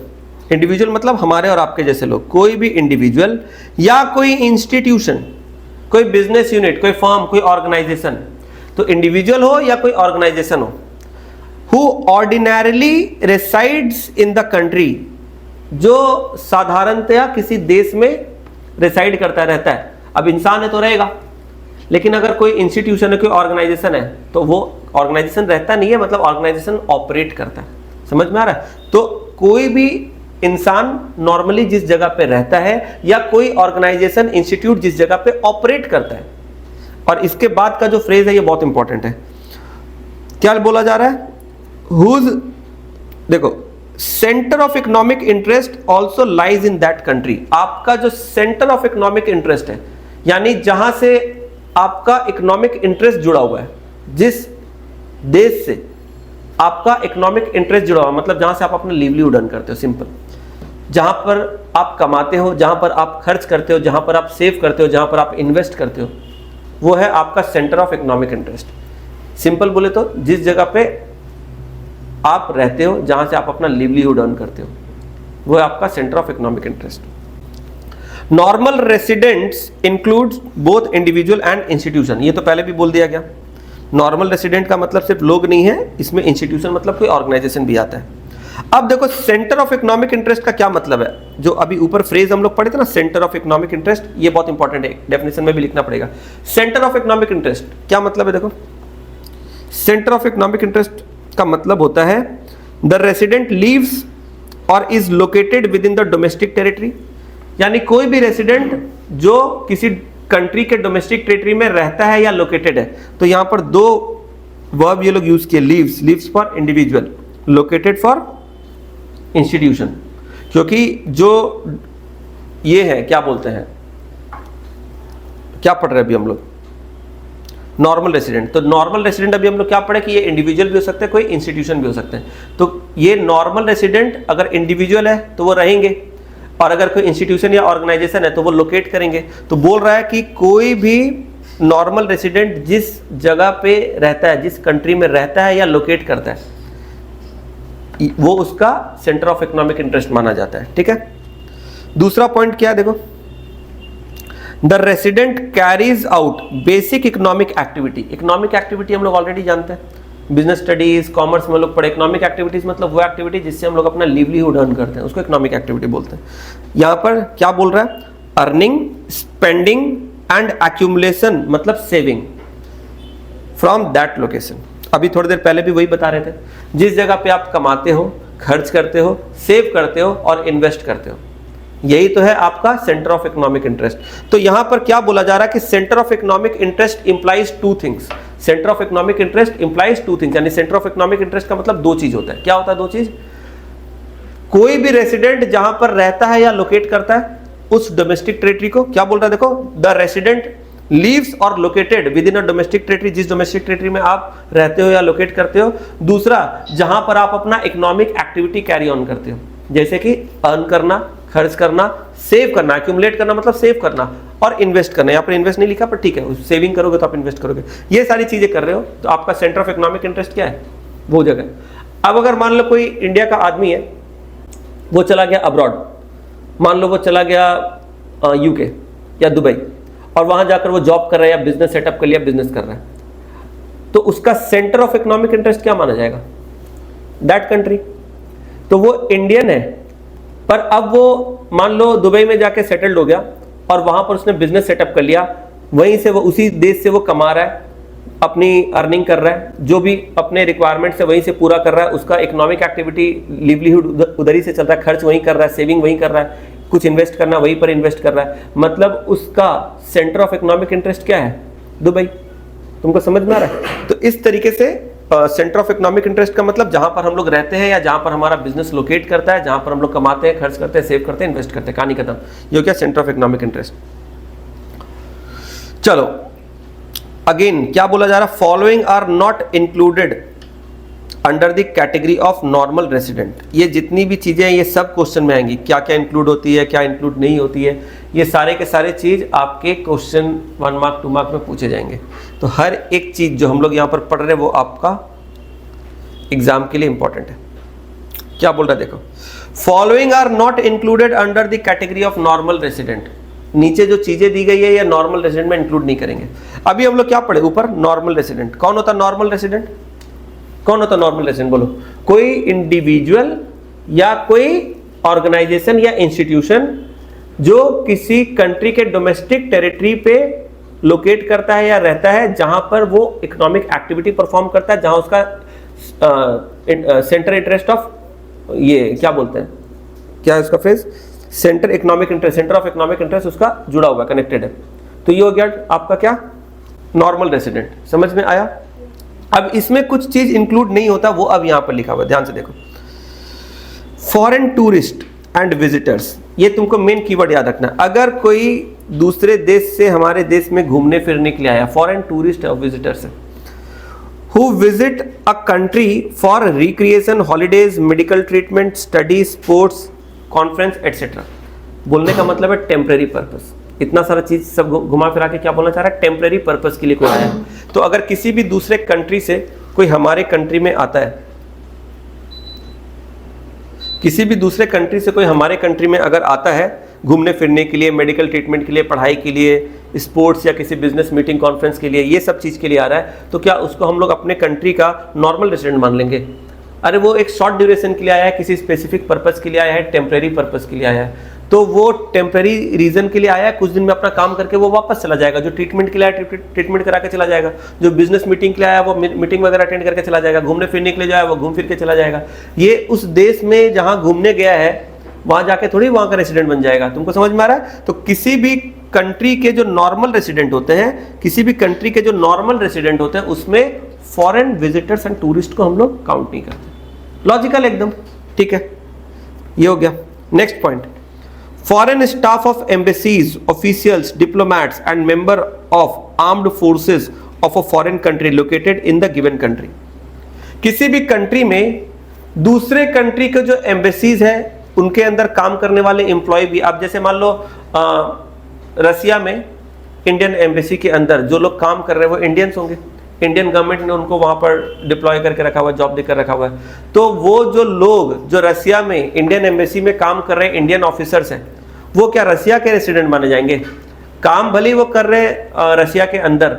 इंडिविजुअल मतलब हमारे और आपके जैसे लोग, कोई भी इंडिविजुअल या कोई इंस्टीट्यूशन, कोई बिजनेस यूनिट, कोई फर्म, कोई ऑर्गेनाइजेशन, तो इंडिविजुअल हो या कोई ऑर्गेनाइजेशन हो, who ordinarily resides in the country, जो साधारणतया किसी देश में रिसाइड करता रहता है। अब इंसान है तो रहेगा, लेकिन अगर कोई इंस्टीट्यूशन है, कोई ऑर्गेनाइजेशन है, तो वो ऑर्गेनाइजेशन रहता नहीं है, मतलब ऑर्गेनाइजेशन ऑपरेट करता है। समझ में आ रहा है? तो कोई भी इंसान नॉर्मली जिस जगह पे रहता है, या कोई ऑर्गेनाइजेशन, इंस्टीट्यूट जिस जगह पे ऑपरेट करता है। और इसके बाद का जो फ्रेज है ये बहुत इंपॉर्टेंट है। क्या बोला जा रहा है? Whose, देखो, centre of economic interest also lies in that country. आपका जो सेंटर ऑफ इकोनॉमिक इंटरेस्ट है, यानी जहां से आपका इकोनॉमिक इंटरेस्ट जुड़ा हुआ है, जिस देश से आपका इकोनॉमिक इंटरेस्ट जुड़ा हुआ, मतलब जहां से आप अपना लिवलीहुड अर्न करते हो, सिंपल, जहां पर आप कमाते हो, जहां पर आप खर्च करते हो, जहां पर आप सेव करते हो, जहां पर आप इन्वेस्ट करते हो, वो है आपका centre of economic interest. Simple बोले तो जिस जगह पे आप रहते हो, जहां से आप अपना लिवलीहुड अर्न करते हो, वो है आपका centre of economic interest. Normal residents includes both individual and institution, ये तो पहले भी बोल दिया गया। नॉर्मल रेसिडेंट का मतलब सिर्फ लोग नहीं है, इसमें इंस्टीट्यूशन मतलब कोई ऑर्गेनाइजेशन भी आता है। अब देखो सेंटर ऑफ इकोनॉमिक इंटरेस्ट का क्या मतलब है, जो अभी ऊपर फ्रेज हम लोग पढ़े थे ना, सेंटर ऑफ इकोनॉमिक इंटरेस्ट, ये बहुत इंपॉर्टेंट है, डेफिनेशन में भी लिखना पड़ेगा। सेंटर ऑफ इकोनॉमिक इंटरेस्ट क्या मतलब है, देखो सेंटर ऑफ इकोनॉमिक इंटरेस्ट का मतलब होता है द रेसिडेंट लीव्स और is located within the domestic territory, यानी कोई भी रेसिडेंट जो किसी कंट्री के डोमेस्टिक टेरिटरी में रहता है या लोकेटेड है। तो यहां पर दो वर्ब ये लोग यूज किए, leaves, leaves for individual, located for institution, क्योंकि जो ये है क्या बोलते हैं, क्या पढ़ रहे हैं अभी हम लोग, नॉर्मल रेसिडेंट। तो नॉर्मल रेसिडेंट अभी हम लोग क्या पढ़े कि ये इंडिविजुअल भी हो सकते हैं, कोई इंस्टीट्यूशन भी हो सकते हैं। तो ये नॉर्मल रेसिडेंट अगर इंडिविजुअल है तो वो रहेंगे, और अगर कोई इंस्टीट्यूशन या ऑर्गेनाइजेशन है तो वो लोकेट करेंगे। तो बोल रहा है कि कोई भी नॉर्मल रेसिडेंट जिस जगह पे रहता है, जिस कंट्री में रहता है या लोकेट करता है, वो उसका सेंटर ऑफ इकोनॉमिक इंटरेस्ट माना जाता है। ठीक है, दूसरा पॉइंट क्या है, देखो the resident carries out basic economic activity. Economic activity हम लोग ऑलरेडी जानते हैं, बिजनेस स्टडीज, कॉमर्स में लोग पढ़े। इकोनॉमिक एक्टिविटीज मतलब वो एक्टिविटी जिससे हम लोग अपना लिवलीहुड अर्न करते हैं, उसको इकोनॉमिक एक्टिविटी बोलते हैं। यहां पर क्या बोल रहा है, अर्निंग, स्पेंडिंग एंड एक्यूमुलेशन मतलब सेविंग फ्रॉम दैट लोकेशन। अभी थोड़ी देर पहले भी वही बता रहे थे, जिस जगह पे आप कमाते हो, खर्च करते हो, सेव करते हो और इन्वेस्ट करते हो, यही तो है आपका सेंटर ऑफ इकोनॉमिक इंटरेस्ट। तो यहां पर क्या बोला जा रहा है कि centre of economic interest implies two things. Centre of economic interest implies two things, यानी सेंटर ऑफ इकोनॉमिक इंटरेस्ट का मतलब दो चीज होता है। क्या होता है दो चीज, कोई भी रेसिडेंट जहां पर रहता है या लोकेट करता है उस डोमेस्टिक टेरिटरी को क्या बोल रहा है, देखो द रेसिडेंट लीव्स और located with in a domestic territory, जिस डोमेस्टिक टेरिटरी में आप रहते हो या लोकेट करते हो। दूसरा, जहां पर आप अपना इकोनॉमिक एक्टिविटी कैरी ऑन करते हो, जैसे कि अर्न करना, खर्च करना, सेव करना, एक्यूमुलेट करना मतलब सेव करना, और इन्वेस्ट करना। यहाँ पर इन्वेस्ट नहीं लिखा पर ठीक है, सेविंग करोगे तो आप इन्वेस्ट करोगे, ये सारी चीजें कर रहे हो, तो आपका सेंटर ऑफ इकोनॉमिक इंटरेस्ट क्या है, वो जगह। अब अगर मान लो कोई इंडिया का आदमी है, वो चला गया अब्रॉड, मान लो वो चला गया यूके या दुबई, और वहां जाकर वो जॉब कर रहा है या बिजनेस सेटअप कर लिया, बिजनेस कर रहा है, तो उसका सेंटर ऑफ इकोनॉमिक इंटरेस्ट क्या माना जाएगा, दैट कंट्री। तो वो इंडियन है, पर अब वो मान लो दुबई में जाके सेटल्ड हो गया और वहां पर उसने बिजनेस सेटअप कर लिया, वहीं से वो उसी देश से वो कमा रहा है, अपनी अर्निंग कर रहा है, जो भी अपने रिक्वायरमेंट से वहीं से पूरा कर रहा है, उसका इकोनॉमिक एक्टिविटी लिवलीहुड उधर ही से चल रहा है, खर्च वहीं कर रहा है, सेविंग वहीं कर रहा है, कुछ इन्वेस्ट करना वहीं पर इन्वेस्ट कर रहा है, मतलब उसका सेंटर ऑफ इकोनॉमिक इंटरेस्ट क्या है, दुबई। तुमको समझ में आ रहा है? तो इस तरीके से सेंटर ऑफ इकोनॉमिक इंटरेस्ट का मतलब जहां पर हम लोग रहते हैं या जहां पर हमारा बिजनेस लोकेट करता है, जहां पर हम लोग कमाते हैं, खर्च करते हैं, सेव करते हैं, इन्वेस्ट करते हैं, कहानी खत्म। ये क्या सेंटर ऑफ इकोनॉमिक इंटरेस्ट। चलो अगेन क्या बोला जा रहा है, following are not included under the category of normal resident. ये जितनी भी चीजें हैं ये सब क्वेश्चन में आएंगी, क्या क्या इंक्लूड होती है, क्या इंक्लूड नहीं होती है, ये सारे के सारे चीज आपके क्वेश्चन 1 मार्क 2 मार्क में पूछे जाएंगे। तो हर एक चीज जो हम लोग यहाँ पर पढ़ रहे हैं वो आपका एग्जाम के लिए इंपॉर्टेंट है। क्या बोल रहा है देखो, following are not included under the category of normal resident. नीचे जो चीजें दी गई है ये नॉर्मल रेसिडेंट में इंक्लूड नहीं करेंगे। अभी हम लोग क्या पढ़े ऊपर, नॉर्मल रेसिडेंट। कौन होता है नॉर्मल रेसिडेंट, कौन होता है नॉर्मल रेसिडेंट, बोलो। कोई इंडिविजुअल या कोई ऑर्गेनाइजेशन या इंस्टीट्यूशन जो किसी कंट्री के डोमेस्टिक टेरिटरी पे लोकेट करता है या रहता है, जहां पर वो इकोनॉमिक एक्टिविटी परफॉर्म करता है, जहां उसका सेंटर इंटरेस्ट ऑफ, ये क्या बोलते हैं, क्या है उसका phrase, centre economic interest, centre of economic interest उसका जुड़ा हुआ, कनेक्टेड है। तो ये हो गया आपका क्या, नॉर्मल रेसिडेंट। समझ में आया? अब इसमें कुछ चीज इंक्लूड नहीं होता, वो अब यहां पर लिखा हुआ, ध्यान से देखो। फॉरेन टूरिस्ट एंड विजिटर्स, ये तुमको मेन कीवर्ड याद रखना। अगर कोई दूसरे देश से हमारे देश में घूमने फिरने के लिए आया, फॉरेन टूरिस्ट और विजिटर्स है, who visit a country for recreation, holidays, medical treatment, study, sports, conference, etc. बोलने का मतलब है टेम्परेरी पर्पस। इतना सारा चीज सब घुमा फिरा के क्या बोलना चाह रहा है? टेम्परेरी पर्पस के लिए कोई आया है। तो अगर किसी भी दूसरे कंट्री से कोई हमारे कंट्री में आता है, किसी भी दूसरे कंट्री से कोई हमारे कंट्री में अगर आता है घूमने फिरने के लिए, मेडिकल ट्रीटमेंट के लिए, पढ़ाई के लिए, स्पोर्ट्स या किसी बिजनेस मीटिंग कॉन्फ्रेंस के लिए, ये सब चीज़ के लिए आ रहा है, तो क्या उसको हम लोग अपने कंट्री का नॉर्मल रेसिडेंट मान लेंगे? अरे वो एक शॉर्ट ड्यूरेशन के लिए आया है, किसी स्पेसिफिक पर्पस के लिए आया है, टेम्परेरी पर्पस के लिए आया है, तो वो टेम्परेरी रीजन के लिए आया है, कुछ दिन में अपना काम करके वो वापस चला जाएगा। जो ट्रीटमेंट के लिए आया ट्रीटमेंट करा के चला जाएगा, जो बिजनेस मीटिंग के लिए आया वो मीटिंग वगैरह अटेंड करके चला जाएगा, घूमने फिरने के लिए जाए वो घूम फिर के चला जाएगा। ये उस देश में जहाँ घूमने गया है वहां जाके थोड़ी वहां का रेसिडेंट बन जाएगा। तुमको समझ में आ रहा है? तो किसी भी कंट्री के जो नॉर्मल रेसिडेंट होते हैं, किसी भी कंट्री के जो नॉर्मल रेसिडेंट होते हैं, उसमें फॉरेन विजिटर्स एंड टूरिस्ट को हम लोग काउंट नहीं करते। लॉजिकल एकदम, ठीक है, ये हो गया। Next point, foreign staff of embassies, officials, diplomats and member of armed forces of a foreign country located in the given country. किसी भी कंट्री में दूसरे कंट्री के जो एम्बेसीज है उनके अंदर काम करने वाले एम्प्लॉय भी, आप जैसे मान लो रसिया में इंडियन एम्बेसी के अंदर जो लोग काम कर रहे हैं वो इंडियंस होंगे, इंडियन गवर्नमेंट ने उनको वहां पर डिप्लॉय करके रखा हुआ है, जॉब देकर रखा हुआ है। तो वो जो लोग जो रसिया में इंडियन एम्बेसी में काम कर रहे हैं, इंडियन ऑफिसर्स हैं, वो क्या रसिया के रेसिडेंट माने जाएंगे? काम भले वो कर रहे हैं रसिया के अंदर,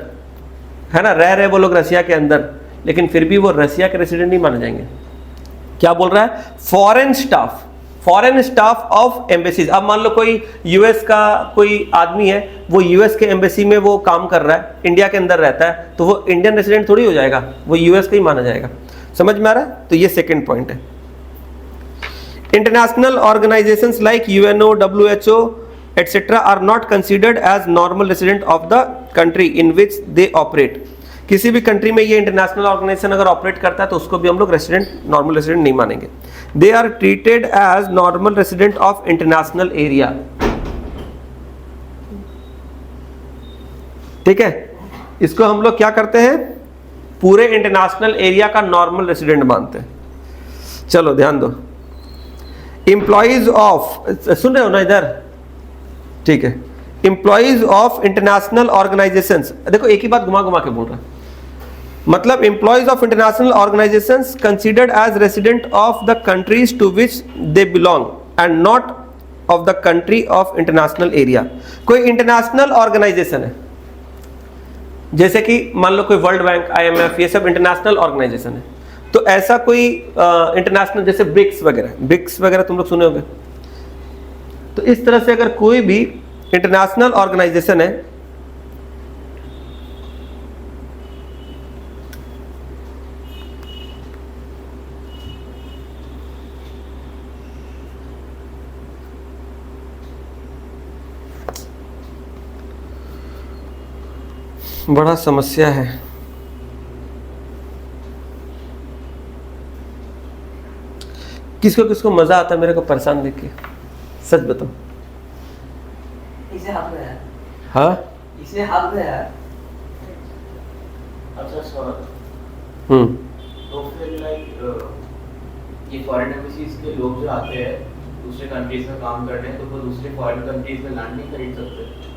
है ना, रह रहे वो लोग रसिया के अंदर, लेकिन फिर भी वो रसिया के रेसिडेंट नहीं माने जाएंगे। क्या बोल रहा है? Foreign staff of embassies. अब मान लो कोई यूएस का कोई आदमी है, वो यूएस के एम्बेसी में वो काम कर रहा है, इंडिया के अंदर रहता है, तो वो इंडियन रेसिडेंट थोड़ी हो जाएगा, वो यूएस का ही माना जाएगा। समझ में आ रहा है? तो ये सेकंड पॉइंट है। International organizations like UNO, WHO et cetera are not considered as normal resident of the country in which they operate. किसी भी कंट्री में ये इंटरनेशनल ऑर्गेनाइजेशन अगर ऑपरेट करता है तो उसको भी हम लोग रेसिडेंट, नॉर्मल रेसिडेंट नहीं मानेंगे। They are treated as normal resident of international area. ठीक है, इसको हम लोग क्या करते हैं? पूरे इंटरनेशनल एरिया का नॉर्मल रेसिडेंट मानते हैं। चलो ध्यान दो, एम्प्लॉइज ऑफ, सुन रहे हो ना इधर? ठीक है, एम्प्लॉइज ऑफ इंटरनेशनल ऑर्गेनाइजेशंस, देखो एक ही बात घुमा घुमा के बोल रहा है, मतलब employees of international organizations considered as resident of the countries to which they belong and not of the country of international area. कोई इंटरनेशनल ऑर्गेनाइजेशन है, जैसे कि मान लो कोई वर्ल्ड बैंक, IMF, ये सब इंटरनेशनल ऑर्गेनाइजेशन है, तो ऐसा कोई इंटरनेशनल जैसे ब्रिक्स वगैरह तुम लोग सुने होंगे, तो इस तरह से अगर कोई भी इंटरनेशनल ऑर्गेनाइजेशन है, बड़ा समस्या है। किसको किसको मजा आता है मेरे को परेशान देख के? सच बताओ। इसे हाथ में है। हाँ, इसे हाथ में है। अच्छा सर, तो फिर ये फॉरेन एम्बेसीज के लोग जो आते हैं दूसरे कंट्रीज में काम करने, तो वो दूसरे फॉरेन कंट्रीज में लैंड नहीं खरीद सकते?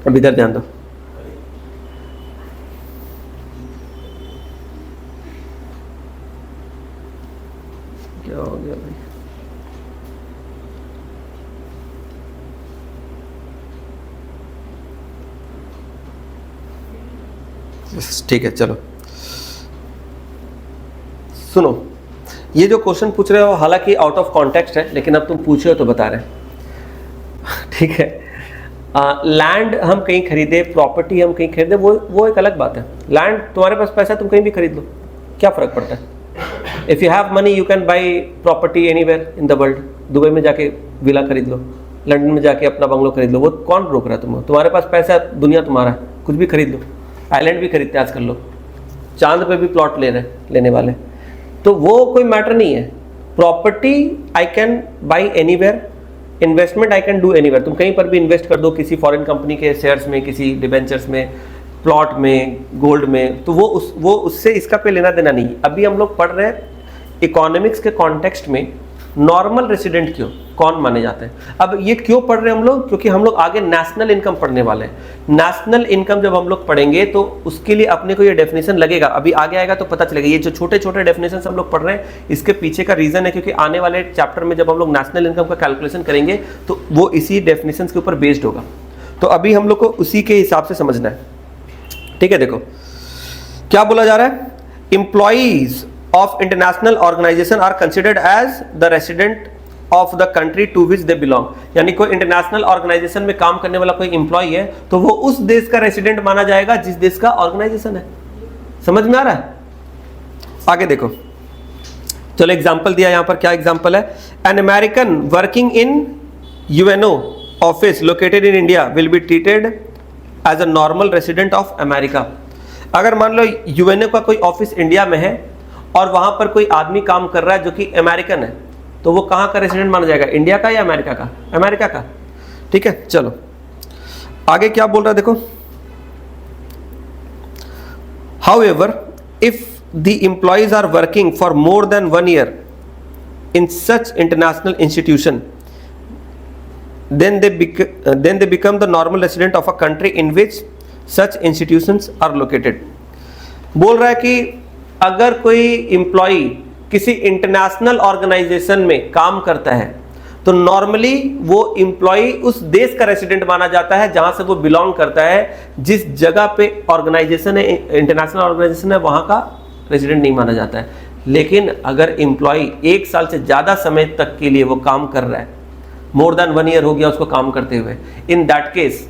अब इधर ध्यान दो। क्या हो गया भाई? ठीक है, चलो सुनो, ये जो क्वेश्चन पूछ रहे हो हालांकि आउट ऑफ कॉन्टेक्स्ट है, लेकिन अब तुम पूछ रहे हो तो बता रहे हैं। ठीक है, लैंड हम कहीं खरीदे, प्रॉपर्टी हम कहीं खरीदे, वो एक अलग बात है। लैंड, तुम्हारे पास पैसा, तुम कहीं भी खरीद लो, क्या फर्क पड़ता है? If you have money you can buy property anywhere in the world. Dubai में जाके विला खरीद लो, लंदन में जाके अपना बंगलो खरीद लो, वो कौन रोक रहा है तुम्हें? तुम्हारे पास पैसा, दुनिया तुम्हारा है, कुछ भी खरीद लो। आइलैंड भी खरीदते हैं आजकल लोग, चांद पे भी प्लॉट लेने वाले, तो वो कोई मैटर नहीं है। Property I can buy anywhere, investment I can do anywhere, तुम कहीं पर भी इन्वेस्ट कर दो, किसी फॉरेन कंपनी के शेयर्स में, किसी डिबेंचर्स में, प्लॉट में, गोल्ड में, तो वो उससे इसका कोई लेना देना नहीं। अभी हम लोग पढ़ रहे हैं इकोनॉमिक्स के कॉन्टेक्स्ट में नॉर्मल रेसिडेंट कौन माने जाते हैं। अब ये क्यों पढ़ रहे हैं हम लोग, क्योंकि हम लोग आगे नेशनल इनकम पढ़ने वाले हैं। नेशनल इनकम जब हम लोग पढ़ेंगे तो उसके लिए अपने को ये डेफिनेशन लगेगा, अभी आगे आएगा तो पता चलेगा। ये जो छोटे छोटे डेफिनेशन हम लोग पढ़ रहे हैं इसके पीछे का रीजन है, क्योंकि आने वाले चैप्टर में जब हम लोग नेशनल इनकम का कैलकुलेशन करेंगे तो वो इसी डेफिनेशन के ऊपर बेस्ड होगा। तो अभी हम लोग को उसी के हिसाब से समझना है, ठीक है। देखो क्या बोला जा रहा है, employees of international organization are considered as the resident of the country to which they belong। यानी कोई इंटरनेशनल ऑर्गेनाइजेशन में काम करने वाला कोई एम्प्लॉय है तो वो उस देश का रेसिडेंट माना जाएगा जिस देश का ऑर्गेनाइजेशन है। समझ में आ रहा है? आगे देखो, चलो एग्जांपल दिया यहां पर, क्या एग्जांपल है, an American working in UNO office located in India will be treated as a normal resident of America. अगर मान लो यूएनओ का कोई ऑफिस इंडिया में है और वहां पर कोई आदमी काम कर रहा है जो कि अमेरिकन है, तो वो कहां का रेसिडेंट माना जाएगा, इंडिया का या अमेरिका का? अमेरिका का, ठीक है। चलो आगे क्या बोल रहा है देखो, however if the employees are working for more than 1 year in such international institution then they become the normal resident of a country in which such institutions are located। बोल रहा है कि अगर कोई एम्प्लॉय किसी इंटरनेशनल ऑर्गेनाइजेशन में काम करता है तो नॉर्मली वो एम्प्लॉय उस देश का रेसिडेंट माना जाता है जहां से वो बिलोंग करता है। जिस जगह पे ऑर्गेनाइजेशन है, इंटरनेशनल ऑर्गेनाइजेशन है, वहां का रेसिडेंट नहीं माना जाता है। लेकिन अगर एम्प्लॉय 1 साल से ज्यादा समय तक के लिए वो काम कर रहा है, मोर देन 1 ईयर हो गया उसको काम करते हुए, in that case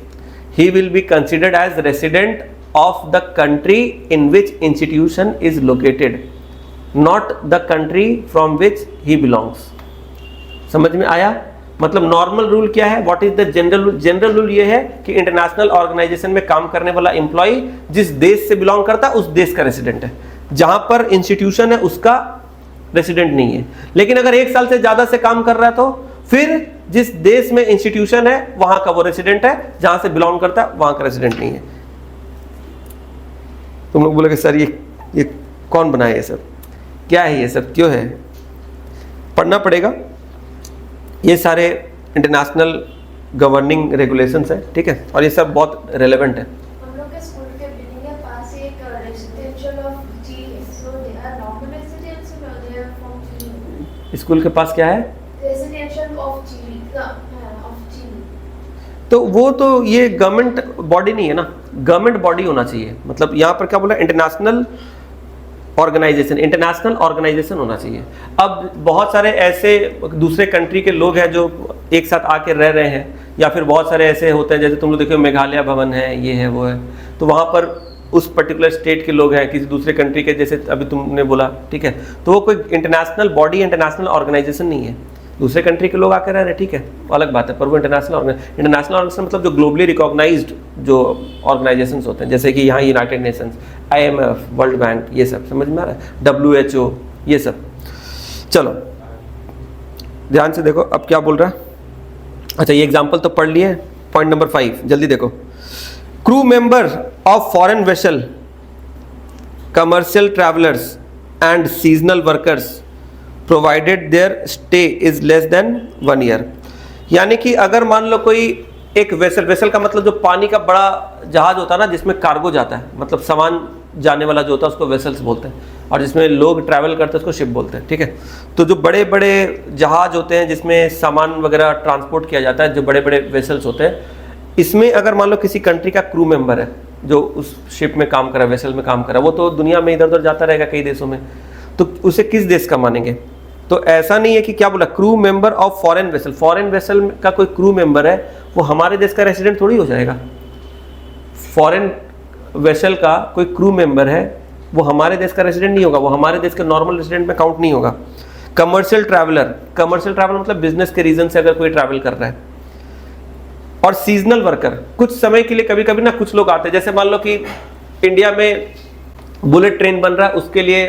he will be considered as resident of the country in which institution is located, not the country from which he belongs। समझ में आया? मतलब नॉर्मल रूल क्या है, what is the general rule ये है कि international organisation में काम करने वाला एम्प्लॉय जिस देश से बिलोंग करता है उस देश का रेसिडेंट है, जहां पर इंस्टीट्यूशन है उसका रेसिडेंट नहीं है। लेकिन अगर 1 साल से ज्यादा से काम कर रहा है तो फिर जिस देश में इंस्टीट्यूशन है वहां का वो रेसिडेंट है, जहां से बिलोंग करता है वहां का रेसिडेंट नहीं है। तुम लोग बोलोगे सर ये कौन बनाया, ये सब क्या है, ये सब क्यों है? पढ़ना पड़ेगा, ये सारे इंटरनेशनल गवर्निंग रेगुलेशंस है, ठीक है, और ये सब बहुत रेलेवेंट है। हम लोग के स्कूल के बिल्डिंग के पास एक residential of Chile, so they are normal residents और they are from Chile. School के पास क्या है? रेजिडेंशियल ऑफ चिली, तो वो तो ये गवर्नमेंट बॉडी नहीं है ना, गवर्नमेंट बॉडी होना चाहिए। मतलब यहाँ पर क्या बोला, इंटरनेशनल ऑर्गेनाइजेशन होना चाहिए। अब बहुत सारे ऐसे दूसरे कंट्री के लोग हैं जो एक साथ आके रह रहे हैं, या फिर बहुत सारे ऐसे होते हैं जैसे तुम लोग देखो मेघालय भवन है, ये है वो है, तो वहाँ पर उस पर्टिकुलर स्टेट के लोग हैं, किसी दूसरे कंट्री के, जैसे अभी तुमने बोला, ठीक है, तो वो कोई इंटरनेशनल बॉडी, इंटरनेशनल ऑर्गेनाइजेशन नहीं है। दूसरे कंट्री के लोग आकर रह रहे, ठीक है, अलग बात है, पर वो इंटरनेशनल ऑर्गेनाइजेशन मतलब जो ग्लोबली रिकॉग्नाइज्ड जो ऑर्गेनाइजेशंस होते हैं, जैसे कि यहाँ United Nations, IMF, world bank, ये सब समझ में आ रहा है, WHO, ये सब। चलो ध्यान से देखो अब क्या बोल रहा है। अच्छा ये एग्जाम्पल तो पढ़ लिए, पॉइंट नंबर 5 जल्दी देखो, crew member of foreign vessel, commercial travellers and seasonal workers provided their stay is less than 1 year. यानी कि अगर मान लो कोई एक वेसल का मतलब जो पानी का बड़ा जहाज होता है ना, जिसमें कार्गो जाता है, मतलब सामान जाने वाला जो होता है उसको वेसल्स बोलते हैं, और जिसमें लोग ट्रैवल करते हैं उसको शिप बोलते हैं, ठीक है। तो जो बड़े बड़े जहाज होते हैं जिसमें सामान वगैरह ट्रांसपोर्ट किया जाता है, जो बड़े बड़े वेसल्स होते हैं, इसमें अगर मान लो किसी कंट्री का क्रू मेंबर है जो उस शिप में काम कर रहा है, वेसल में काम कर रहा है, वो तो दुनिया में इधर उधर जाता रहेगा कई देशों में, तो उसे किस देश का मानेंगे? तो ऐसा नहीं है कि क्या बोला, crew member of foreign vessel का कोई क्रू मेंबर है वो हमारे देश का रेसिडेंट थोड़ी हो जाएगा। फॉरेन वेसल का कोई क्रू मेंबर है वो हमारे देश का रेसिडेंट नहीं होगा, वो हमारे देश के नॉर्मल रेसिडेंट में काउंट नहीं होगा। कमर्शियल ट्रैवलर मतलब बिजनेस के रीजन से अगर कोई ट्रैवल कर रहा है, और सीजनल वर्कर, कुछ समय के लिए कभी कभी ना कुछ लोग आते हैं, जैसे मान लो कि इंडिया में बुलेट ट्रेन बन रहा है, उसके लिए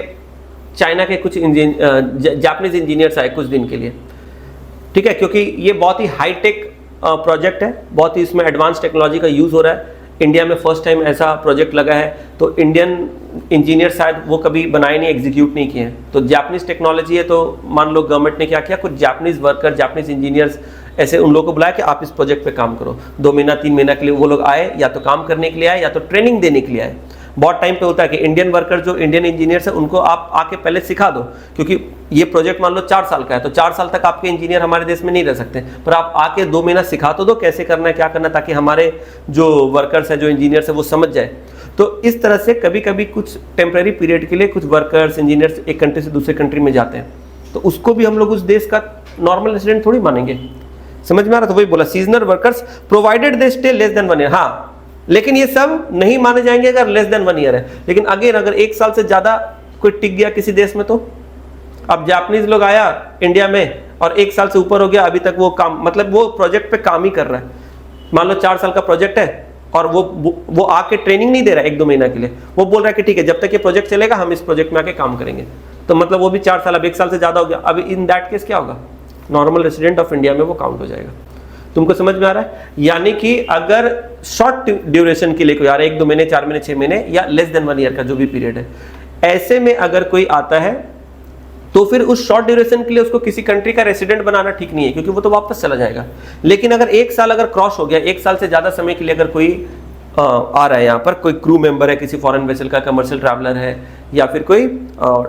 चाइना के कुछ जापानीज इंजीनियर्स आए कुछ दिन के लिए, ठीक है, क्योंकि ये बहुत ही हाईटेक प्रोजेक्ट है, बहुत ही इसमें एडवांस टेक्नोलॉजी का यूज़ हो रहा है। इंडिया में फर्स्ट टाइम ऐसा प्रोजेक्ट लगा है, तो इंडियन इंजीनियर शायद वो कभी बनाए नहीं, एग्जीक्यूट नहीं किए हैं। तो जापानीज टेक्नोलॉजी है, तो मान लो गवर्नमेंट ने क्या किया, कुछ जापानीज वर्कर, जापानीज इंजीनियर्स ऐसे उन लोगों को बुलाया कि आप इस प्रोजेक्ट पे काम करो। 2 महीना 3 महीना के लिए वो लोग आए, या तो काम करने के लिए आए या तो ट्रेनिंग देने के लिए आए। बहुत टाइम पे होता है कि इंडियन वर्कर जो इंडियन इंजीनियर्स है उनको आप आके पहले सिखा दो, क्योंकि ये प्रोजेक्ट मान लो 4 साल का है, तो 4 साल तक आपके इंजीनियर हमारे देश में नहीं रह सकते, पर आप आके 2 महीना सिखा तो दो कैसे करना है, क्या करना है, ताकि हमारे जो वर्कर्स है, जो इंजीनियर्स है, वो समझ जाए। तो इस तरह से कभी कभी कुछ टेम्प्रेरी पीरियड के लिए कुछ वर्कर्स, इंजीनियर्स एक कंट्री से दूसरे कंट्री में जाते हैं, तो उसको भी हम लोग उस देश का नॉर्मल रेसिडेंट थोड़ी मानेंगे। समझ में आ रहा? तो वही बोला, seasonal workers provided they stay less than 1 year. हाँ, लेकिन ये सब नहीं माने जाएंगे अगर लेस देन 1 ईयर है। लेकिन अगेन अगर 1 साल से ज्यादा कोई टिक गया किसी देश में, तो अब जापानीज लोग आया इंडिया में और 1 साल से ऊपर हो गया, अभी तक वो काम, मतलब वो प्रोजेक्ट पे काम ही कर रहा है। मान लो 4 साल का प्रोजेक्ट है और वो आके ट्रेनिंग नहीं दे रहा है 1-2 महीना के लिए, वो बोल रहा है कि ठीक है जब तक ये प्रोजेक्ट चलेगा हम इस प्रोजेक्ट में आके काम करेंगे। तो मतलब वो भी 4 साल, अब 1 साल से ज्यादा हो गया, अब इन दैट केस क्या होगा, नॉर्मल रेसिडेंट ऑफ इंडिया में वो काउंट हो जाएगा। तुमको समझ में आ रहा है? यानी कि अगर शॉर्ट ड्यूरेशन के लिए कोई आ रहा है, 1-2 महीने, 4 महीने, 6 महीने या लेस देन 1 ईयर का जो भी पीरियड है, ऐसे में अगर कोई आता है तो फिर उस शॉर्ट ड्यूरेशन के लिए उसको किसी कंट्री का रेसिडेंट बनाना ठीक नहीं है, क्योंकि वो तो वापस चला जाएगा। लेकिन अगर 1 साल अगर क्रॉस हो गया, 1 साल से ज्यादा समय के लिए अगर कोई आ रहा है यहाँ पर, कोई क्रू मेंबर है किसी फॉरेन वेसल का, कमर्शियल ट्रैवलर है या फिर कोई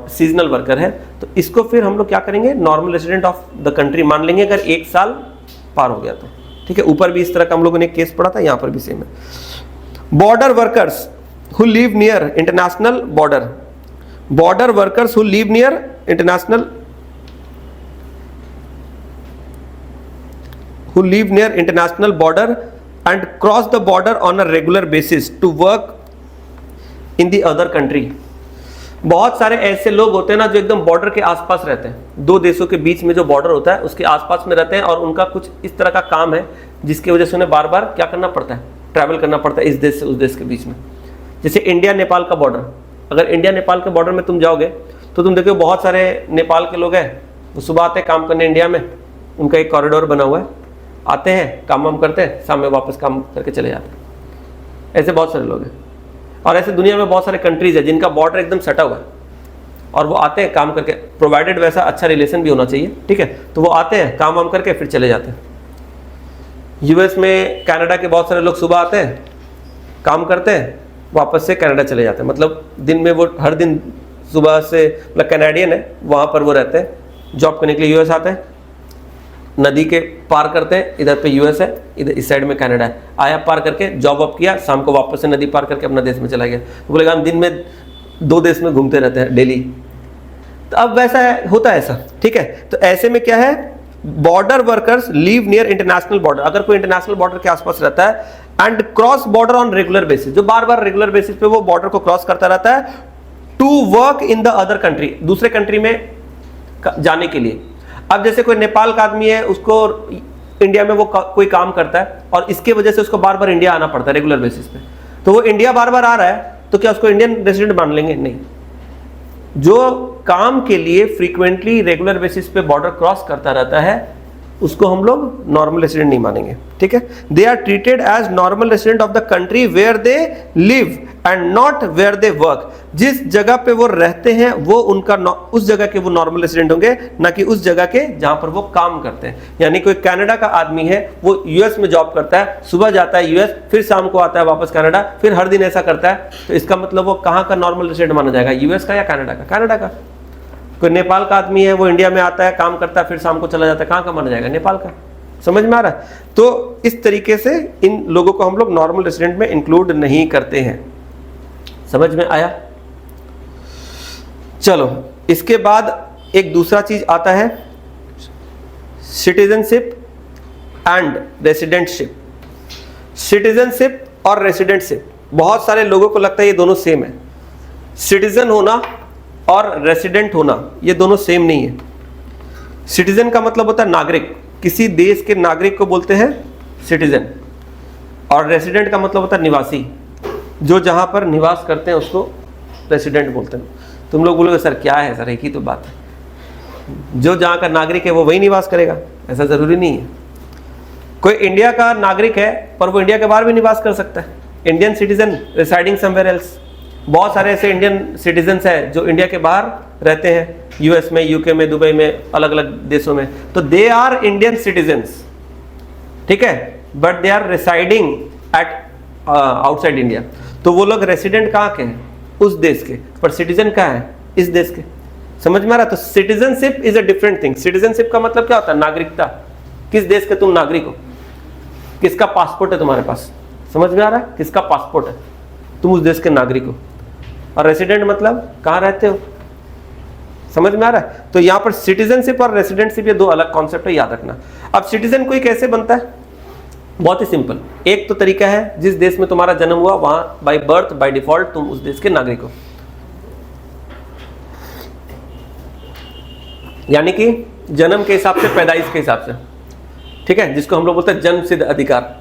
सीजनल वर्कर है, तो इसको फिर हम लोग क्या करेंगे, normal resident of the country मान लेंगे अगर 1 साल पार हो गया तो। ठीक है, ऊपर भी इस तरह का हम लोगों ने केस पढ़ा था, यहाँ पर भी सेम है। Border workers who live near international border, border workers who live near international, who live near international border and cross the border on a regular basis to work in the other country। बहुत सारे ऐसे लोग होते हैं ना जो एकदम border के आसपास रहते हैं, 2 देशों के बीच में जो बॉर्डर होता है उसके आसपास में रहते हैं, और उनका कुछ इस तरह का काम है जिसकी वजह से उन्हें बार बार क्या करना पड़ता है, ट्रैवल करना पड़ता है इस देश से उस देश के बीच में। जैसे इंडिया नेपाल का बॉर्डर, अगर इंडिया नेपाल के बॉर्डर में तुम जाओगे तो तुम देखो बहुत सारे नेपाल के लोग हैं, वो सुबह आते हैं काम करने इंडिया में, उनका एक कॉरिडोर बना हुआ है, आते हैं काम वाम करते हैं, शाम में वापस काम करके चले जाते हैं। ऐसे बहुत सारे लोग हैं, और ऐसे दुनिया में बहुत सारे कंट्रीज है जिनका बॉर्डर एकदम सटा हुआ है, और वो आते हैं काम करके, प्रोवाइडेड वैसा अच्छा रिलेशन भी होना चाहिए, ठीक है, तो वो आते हैं काम वाम करके फिर चले जाते हैं। यूएस में, कनाडा के बहुत सारे लोग सुबह आते हैं काम करते हैं, वापस से कनाडा चले जाते हैं, मतलब दिन में वो हर दिन सुबह से, मतलब कैनेडियन है वहाँ पर वो रहते हैं, जॉब करने के लिए यूएस आते हैं, नदी के पार करते हैं, इधर पे यूएस है, इधर इस साइड में कनाडा है, आया पार करके जॉब अप किया, शाम को वापस से नदी पार करके अपना देश में चला गया। तो बोलेगा हम दिन में 2 देश में घूमते रहते हैं डेली। तो अब वैसा है, होता है ऐसा, ठीक है। तो ऐसे में क्या है, border workers live near international border, अगर कोई इंटरनेशनल बॉर्डर के आसपास रहता है, and cross border on regular basis, जो बार बार रेगुलर बेसिस पे वो बॉर्डर को क्रॉस करता रहता है, to work in the other country, दूसरे कंट्री में जाने के लिए। अब जैसे कोई नेपाल का आदमी है, उसको इंडिया में वो कोई काम करता है और इसके वजह से उसको बार बार इंडिया आना पड़ता है रेगुलर बेसिस पे, तो वो इंडिया बार बार आ रहा है, तो क्या उसको इंडियन रेसिडेंट मान लेंगे? नहीं। जो काम के लिए फ्रीक्वेंटली रेगुलर बेसिस पे बॉर्डर क्रॉस करता रहता है उसको हम लोग नॉर्मल रेसिडेंट नहीं मानेंगे, ठीक है। They are treated as normal resident of the country where they live and not where they work. जिस जगह पे वो रहते हैं वो उनका उस जगह के वो नॉर्मल रेसिडेंट होंगे, ना कि उस जगह के जहां पर वो काम करते हैं। यानी कोई कनाडा का आदमी है, वो यूएस में जॉब करता है, सुबह जाता है यूएस, फिर शाम को आता है वापस कनाडा, फिर हर दिन ऐसा करता है, तो इसका मतलब वो कहाँ का नॉर्मल रेसिडेंट माना जाएगा, यूएस का या कनाडा का? कनाडा का। कोई नेपाल का आदमी है, वो इंडिया में आता है, काम करता है, फिर शाम को चला जाता है, कहाँ का माना जाएगा? नेपाल का। समझ में आ रहा है? तो इस तरीके से इन लोगों को हम लोग नॉर्मल रेसिडेंट में इंक्लूड नहीं करते हैं। समझ में आया? चलो, इसके बाद एक दूसरा चीज आता है, सिटीजनशिप एंड रेसिडेंटशिप। सिटीजनशिप और रेसिडेंटशिप, बहुत सारे लोगों को लगता है ये दोनों सेम है। सिटीजन होना और रेसिडेंट होना ये दोनों सेम नहीं है। सिटीजन का मतलब होता है नागरिक, किसी देश के नागरिक को बोलते हैं सिटीजन, और रेसिडेंट का मतलब होता है निवासी, जो जहां पर निवास करते हैं उसको रेसिडेंट बोलते हैं। तुम लोग बोलोगे सर क्या है सर, एक ही तो बात है। जो जहाँ का नागरिक है वो वही निवास करेगा, ऐसा ज़रूरी नहीं है। कोई इंडिया का नागरिक है पर वो इंडिया के बाहर भी निवास कर सकता है, Indian citizen residing somewhere else. बहुत सारे ऐसे इंडियन सिटीजन्स हैं जो इंडिया के बाहर रहते हैं, यूएस में, यूके में, दुबई में, अलग अलग देशों में, तो दे आर इंडियन सिटीजन्स, ठीक है, but they are residing at outside India. तो वो लोग रेसिडेंट कहाँ के हैं? उस देश के, पर सिटीजन कहाँ है? इस देश के। समझ में आ रहा? तो citizenship is a different thing. Citizenship का मतलब क्या होता है? नागरिकता। किस देश के तुम नागरिक हो, किसका पासपोर्ट है तुम्हारे पास, समझ में आ रहा है? किसका पासपोर्ट है, तुम उस देश के नागरिक हो। और रेसिडेंट मतलब कहाँ रहते हो, समझ में आ रहा है? तो यहाँ पर सिटीजनशिप और रेसिडेंटशिप ये दो अलग कॉन्सेप्ट है, याद रखना। अब सिटीजन कोई कैसे बनता है? बहुत ही सिंपल। एक तो तरीका है, जिस देश में तुम्हारा जन्म हुआ वहां बाय बर्थ बाय डिफॉल्ट तुम उस देश के नागरिक हो, यानी कि जन्म के हिसाब से, पैदाइश के हिसाब से, ठीक है, जिसको हम लोग बोलते हैं जन्म सिद्ध अधिकार।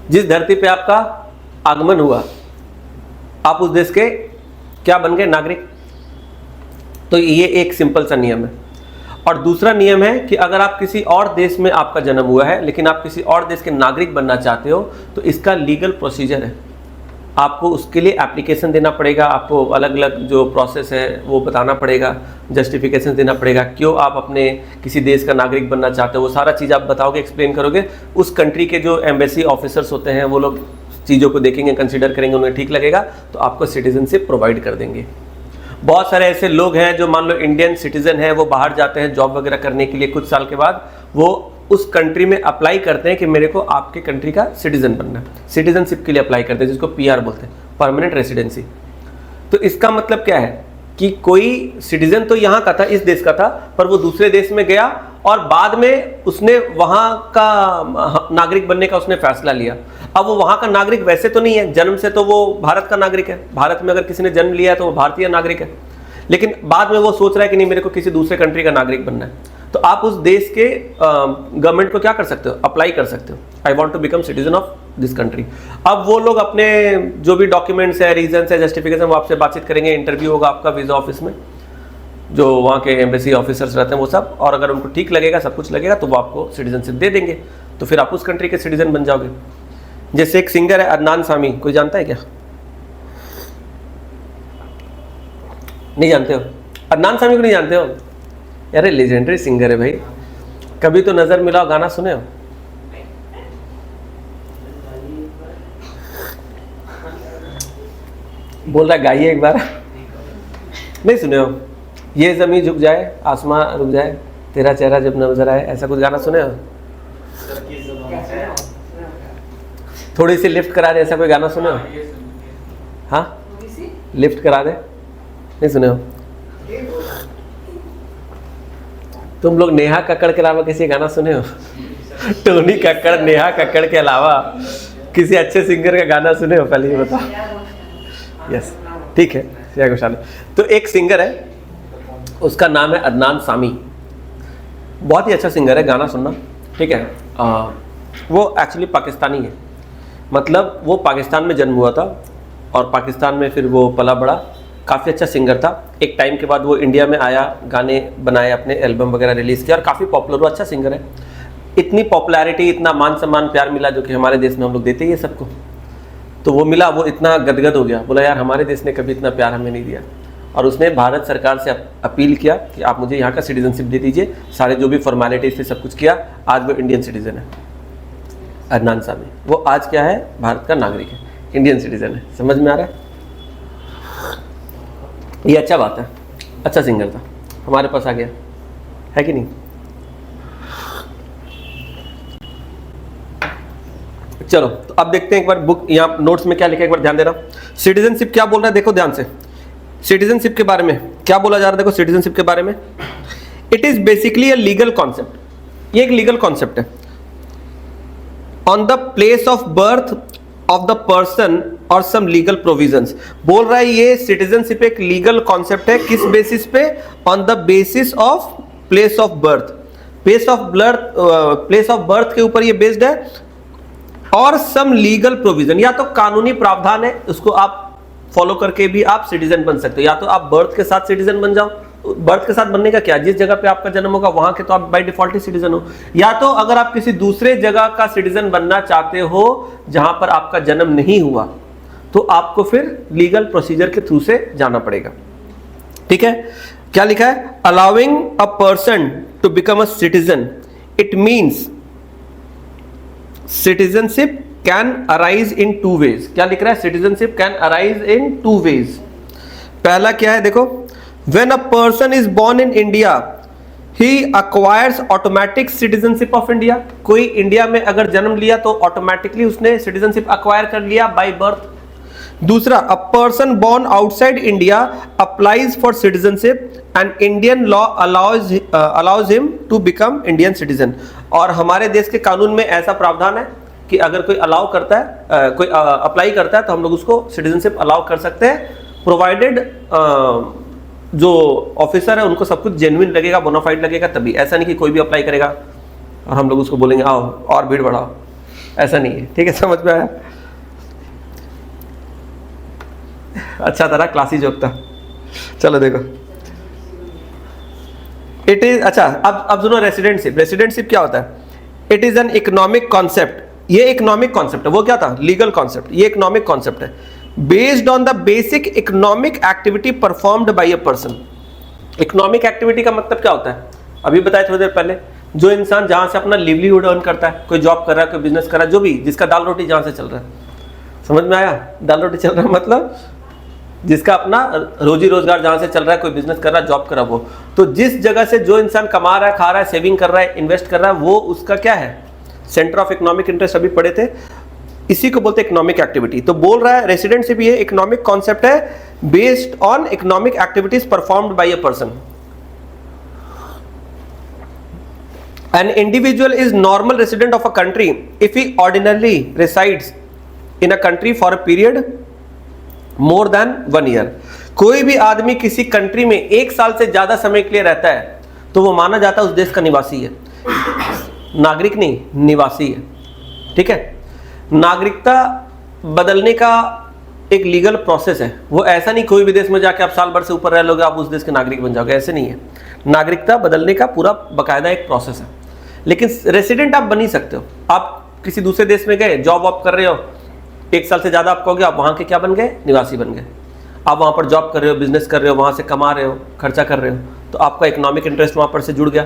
जिस धरती पे आपका आगमन हुआ आप उस देश के क्या बन गए? नागरिक। तो ये एक सिंपल सा नियम है। और दूसरा नियम है कि अगर आप किसी और देश में आपका जन्म हुआ है लेकिन आप किसी और देश के नागरिक बनना चाहते हो तो इसका लीगल प्रोसीजर है, आपको उसके लिए एप्लीकेशन देना पड़ेगा, आपको अलग अलग जो प्रोसेस है वो बताना पड़ेगा, जस्टिफिकेशन देना पड़ेगा क्यों आप अपने किसी देश का नागरिक बनना चाहते हो। वो सारा चीज़ आप बताओगे, एक्सप्लेन करोगे, उस कंट्री के जो एम्बेसी ऑफिसर्स होते हैं वो लोग चीज़ों को देखेंगे, कंसीडर करेंगे, उन्हें ठीक लगेगा तो आपको सिटीजनशिप प्रोवाइड कर देंगे। बहुत सारे ऐसे लोग हैं जो मान लो इंडियन सिटीजन है, वो बाहर जाते हैं जॉब वगैरह करने के लिए, कुछ साल के बाद वो उस कंट्री में अप्लाई करते हैं कि मेरे को आपके कंट्री का सिटीजन बनना है, सिटीजनशिप के लिए अप्लाई करते हैं, जिसको पीआर बोलते हैं, परमानेंट रेसिडेंसी। तो इसका मतलब क्या है कि कोई सिटीजन तो यहाँ का था, इस देश का था, पर वो दूसरे देश में गया और बाद में उसने वहाँ का नागरिक बनने का उसने फैसला लिया। अब वो वहाँ का नागरिक वैसे तो नहीं है, जन्म से तो वो भारत का नागरिक है, भारत में अगर किसी ने जन्म लिया है तो वो भारतीय नागरिक है, लेकिन बाद में वो सोच रहा है कि नहीं मेरे को किसी दूसरे कंट्री का नागरिक बनना है, तो आप उस देश के गवर्नमेंट को क्या कर सकते हो? अप्लाई कर सकते हो, I want to become citizen of this country. अब वो लोग अपने जो भी डॉक्यूमेंट्स है, रीजन है, जस्टिफिकेशन, वो आपसे बातचीत करेंगे, इंटरव्यू होगा आपका वीज़ा ऑफिस में, जो वहाँ के एम्बेसी ऑफिसर्स रहते हैं वो सब, और अगर उनको ठीक लगेगा, सब कुछ लगेगा तो वो आपको सिटीजनशिप दे देंगे, तो फिर आप उस कंट्री के सिटीजन बन जाओगे। जैसे एक सिंगर है अदनान सामी, कोई जानता है क्या? नहीं जानते हो? अदनान सामी को नहीं जानते हो? अरे लेजेंडरी सिंगर है भाई, कभी तो नजर मिलाओ गाना सुने हो? बोल रहा गाइए एक बार। नहीं सुने हो? ये ज़मीं झुक जाए, आसमां रुक जाए, तेरा चेहरा जब नजर आए, ऐसा कुछ गाना सुने हो? थोड़ी सी लिफ्ट करा दे, ऐसा कोई गाना सुने हो? हाँ, लिफ्ट करा दे, नहीं सुने हो? तुम लोग नेहा कक्कड़ के अलावा किसी गाना सुने हो? टोनी कक्कड़, नेहा कक्कड़ के अलावा किसी अच्छे सिंगर का गाना सुने हो? पहले ये बताओ। यस, ठीक है, श्रेया घोषाल। तो एक सिंगर है, उसका नाम है अदनान सामी, बहुत ही अच्छा सिंगर है, गाना सुनना, ठीक है। वो एक्चुअली पाकिस्तानी है, मतलब वो पाकिस्तान में जन्म हुआ था और पाकिस्तान में फिर वो पला बड़ा, काफ़ी अच्छा सिंगर था। एक टाइम के बाद वो इंडिया में आया, गाने बनाए, अपने एल्बम वगैरह रिलीज़ किया और काफ़ी पॉपुलर हुआ, अच्छा सिंगर है। इतनी पॉपुलैरिटी, इतना मान सम्मान, प्यार मिला जो कि हमारे देश में हम लोग देते ही है सबको, तो वो मिला, वो इतना गदगद हो गया, बोला यार हमारे देश ने कभी इतना प्यार हमें नहीं दिया, और उसने भारत सरकार से अपील किया कि आप मुझे यहाँ का सिटीजनशिप दे दीजिए, सारे जो भी फॉर्मेलिटीज थे सब कुछ किया, आज वो इंडियन सिटीजन है। अदनान सामी वो आज क्या है? भारत का नागरिक है, इंडियन सिटीजन है। समझ में आ रहा है? ये अच्छा बात है, अच्छा सिंगर था, हमारे पास आ गया है कि नहीं? चलो तो अब देखते हैं एक बार बुक, यहाँ नोट्स में क्या लिखा है एक बार ध्यान देना। सिटीजनशिप क्या बोल रहा है देखो ध्यान से, सिटीजनशिप के बारे में क्या बोला जा रहा है देखो। सिटीजनशिप के बारे में, it is basically a legal concept, ये एक लीगल कॉन्सेप्ट है। On the place of birth of the person और सम लीगल प्रोविजंस, बोल रहा है ये सिटीजनशिप एक लीगल कॉन्सेप्ट है। किस बेसिस पे? On the basis of place of birth, place of birth के ऊपर ये बेस्ड है, और सम लीगल प्रोविजन, या तो कानूनी प्रावधान है उसको आप फॉलो करके भी आप सिटीजन बन सकते हो, या तो आप बर्थ के साथ सिटीजन बन जाओ बर्थ के साथ बनने का क्या, जिस जगह पे आपका जन्म होगा वहां के तो आप बाय डिफॉल्ट ही सिटीजन हो। या तो अगर आप किसी दूसरे जगह का सिटीजन बनना चाहते हो जहां पर आपका जन्म नहीं हुआ, तो आपको फिर लीगल प्रोसीजर के थ्रू से जाना पड़ेगा। ठीक है, क्या लिखा है, allowing a person to become a citizen, it means citizenship can arise in 2 ways. क्या लिख रहा है, citizenship can arise in 2 ways. पहला क्या है, देखो, when a person is born in India he acquires automatic citizenship of India. कोई India में अगर जन्म लिया तो ऑटोमेटिकली उसने सिटीजनशिप अक्वायर कर लिया बाय बर्थ। दूसरा, a person born outside India applies for citizenship and Indian law allows him to become Indian citizen. और हमारे देश के कानून में ऐसा प्रावधान है कि अगर कोई अलाउ करता है, कोई अप्लाई करता है तो हम लोग उसको सिटीजनशिप अलाउ कर सकते हैं, प्रोवाइडेड जो ऑफिसर है उनको सब कुछ जेन्युइन लगेगा, बोनाफाइड लगेगा, तभी। ऐसा नहीं कि कोई भी अप्लाई करेगा और हम लोग उसको बोलेंगे आओ और भीड़ बढ़ाओ, ऐसा नहीं है। ठीक है, समझ में आया? अच्छा तरह क्लासी जोक था। चलो देखो, इट इज, अच्छा अब सुनो, रेसिडेंटशिप। रेसिडेंटशिप क्या होता है? It is an economic concept. ये इकोनॉमिक कॉन्सेप्ट है, वो क्या था, लीगल कॉन्सेप्ट। ये इकोनॉमिक कॉन्सेप्ट है, based on the basic economic activity performed by a person. Economic activity का मतलब क्या होता है, अभी बताया थोड़ी देर पहले, जो इंसान जहां से अपना लिवलीहुड अर्न करता है, कोई जॉब कर रहा है, कोई बिजनेस कर रहा है, जो भी, जिसका दाल रोटी जहां से चल रहा है। समझ में आया? दाल रोटी चल रहा है मतलब जिसका अपना रोजी रोजगार जहां से चल रहा है, कोई बिजनेस कर रहा है, जॉब कर रहा है, वो तो जिस जगह से जो इंसान कमा रहा है, खा रहा है, सेविंग कर रहा है, इन्वेस्ट कर रहा है, वो उसका क्या है, सेंटर ऑफ इकोनॉमिक इंटरेस्ट। अभी पढ़े थे, इसी को बोलते हैं इकोनॉमिक एक्टिविटी। तो बोल रहा है रेसिडेंटशिप ये इकोनॉमिक कॉन्सेप्ट है, based on economic activities performed by a person. An individual is normal resident of a country if he ordinarily resides in a country for a period more than 1 year। कोई भी आदमी किसी country में 1 साल से ज्यादा समय के लिए रहता है तो वो माना जाता है उस देश का निवासी है, नागरिक नहीं, निवासी है। ठीक है, नागरिकता बदलने का एक लीगल प्रोसेस है, वो ऐसा नहीं कोई भी देश में जाके आप साल भर से ऊपर रह लोगे आप उस देश के नागरिक बन जाओगे, ऐसे नहीं है। नागरिकता बदलने का पूरा बकायदा एक प्रोसेस है। लेकिन रेसिडेंट आप बन ही सकते हो। आप किसी दूसरे देश में गए, जॉब वॉब कर रहे हो, 1 साल से ज़्यादा आपको हो गया, आप वहाँ के क्या बन गए, निवासी बन गए। आप वहाँ पर जॉब कर रहे हो, बिजनेस कर रहे हो, वहाँ से कमा रहे हो, खर्चा कर रहे हो, तो आपका इकोनॉमिक इंटरेस्ट वहाँ पर से जुड़ गया,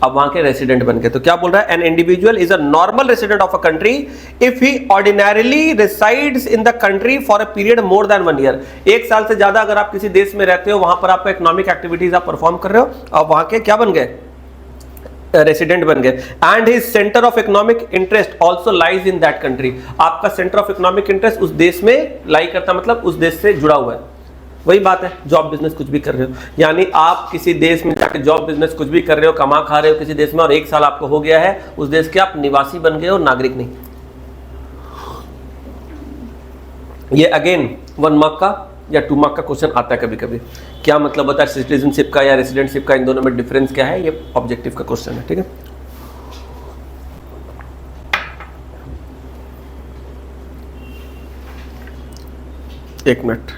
आप वहाँ के रेसिडेंट बन गए। तो क्या बोल रहा है, an individual is a normal resident of a country if he ordinarily resides in the country for a period more than 1 year. 1 साल से ज़्यादा अगर आप किसी देश में रहते हो, वहाँ पर आपका इकोनॉमिक एक्टिविटीज आप परफॉर्म कर रहे हो, आप वहाँ के क्या बन गए, रेसिडेंट बन गए। And his centre of economic interest also lies in that country. आपका सेंटर ऑफ इकोनॉमिक इंटरेस्ट उस देश में लाई करता, मतलब उस देश से जुड़ा हुआ है। वही बात है, जॉब बिजनेस कुछ भी कर रहे हो, यानी आप किसी देश में जाके जॉब बिजनेस कुछ भी कर रहे हो, कमा खा रहे हो किसी देश में, और 1 साल आपको हो गया है उस देश के, आप निवासी बन गए हो, नागरिक नहीं। ये अगेन 1 मार्क का या 2 मार्क का क्वेश्चन आता है कभी कभी। क्या मतलब होता है सिटीजनशिप का या रेसिडेंटशिप का, इन दोनों में डिफरेंस क्या है, ये ऑब्जेक्टिव का क्वेश्चन है। ठीक है, एक मिनट,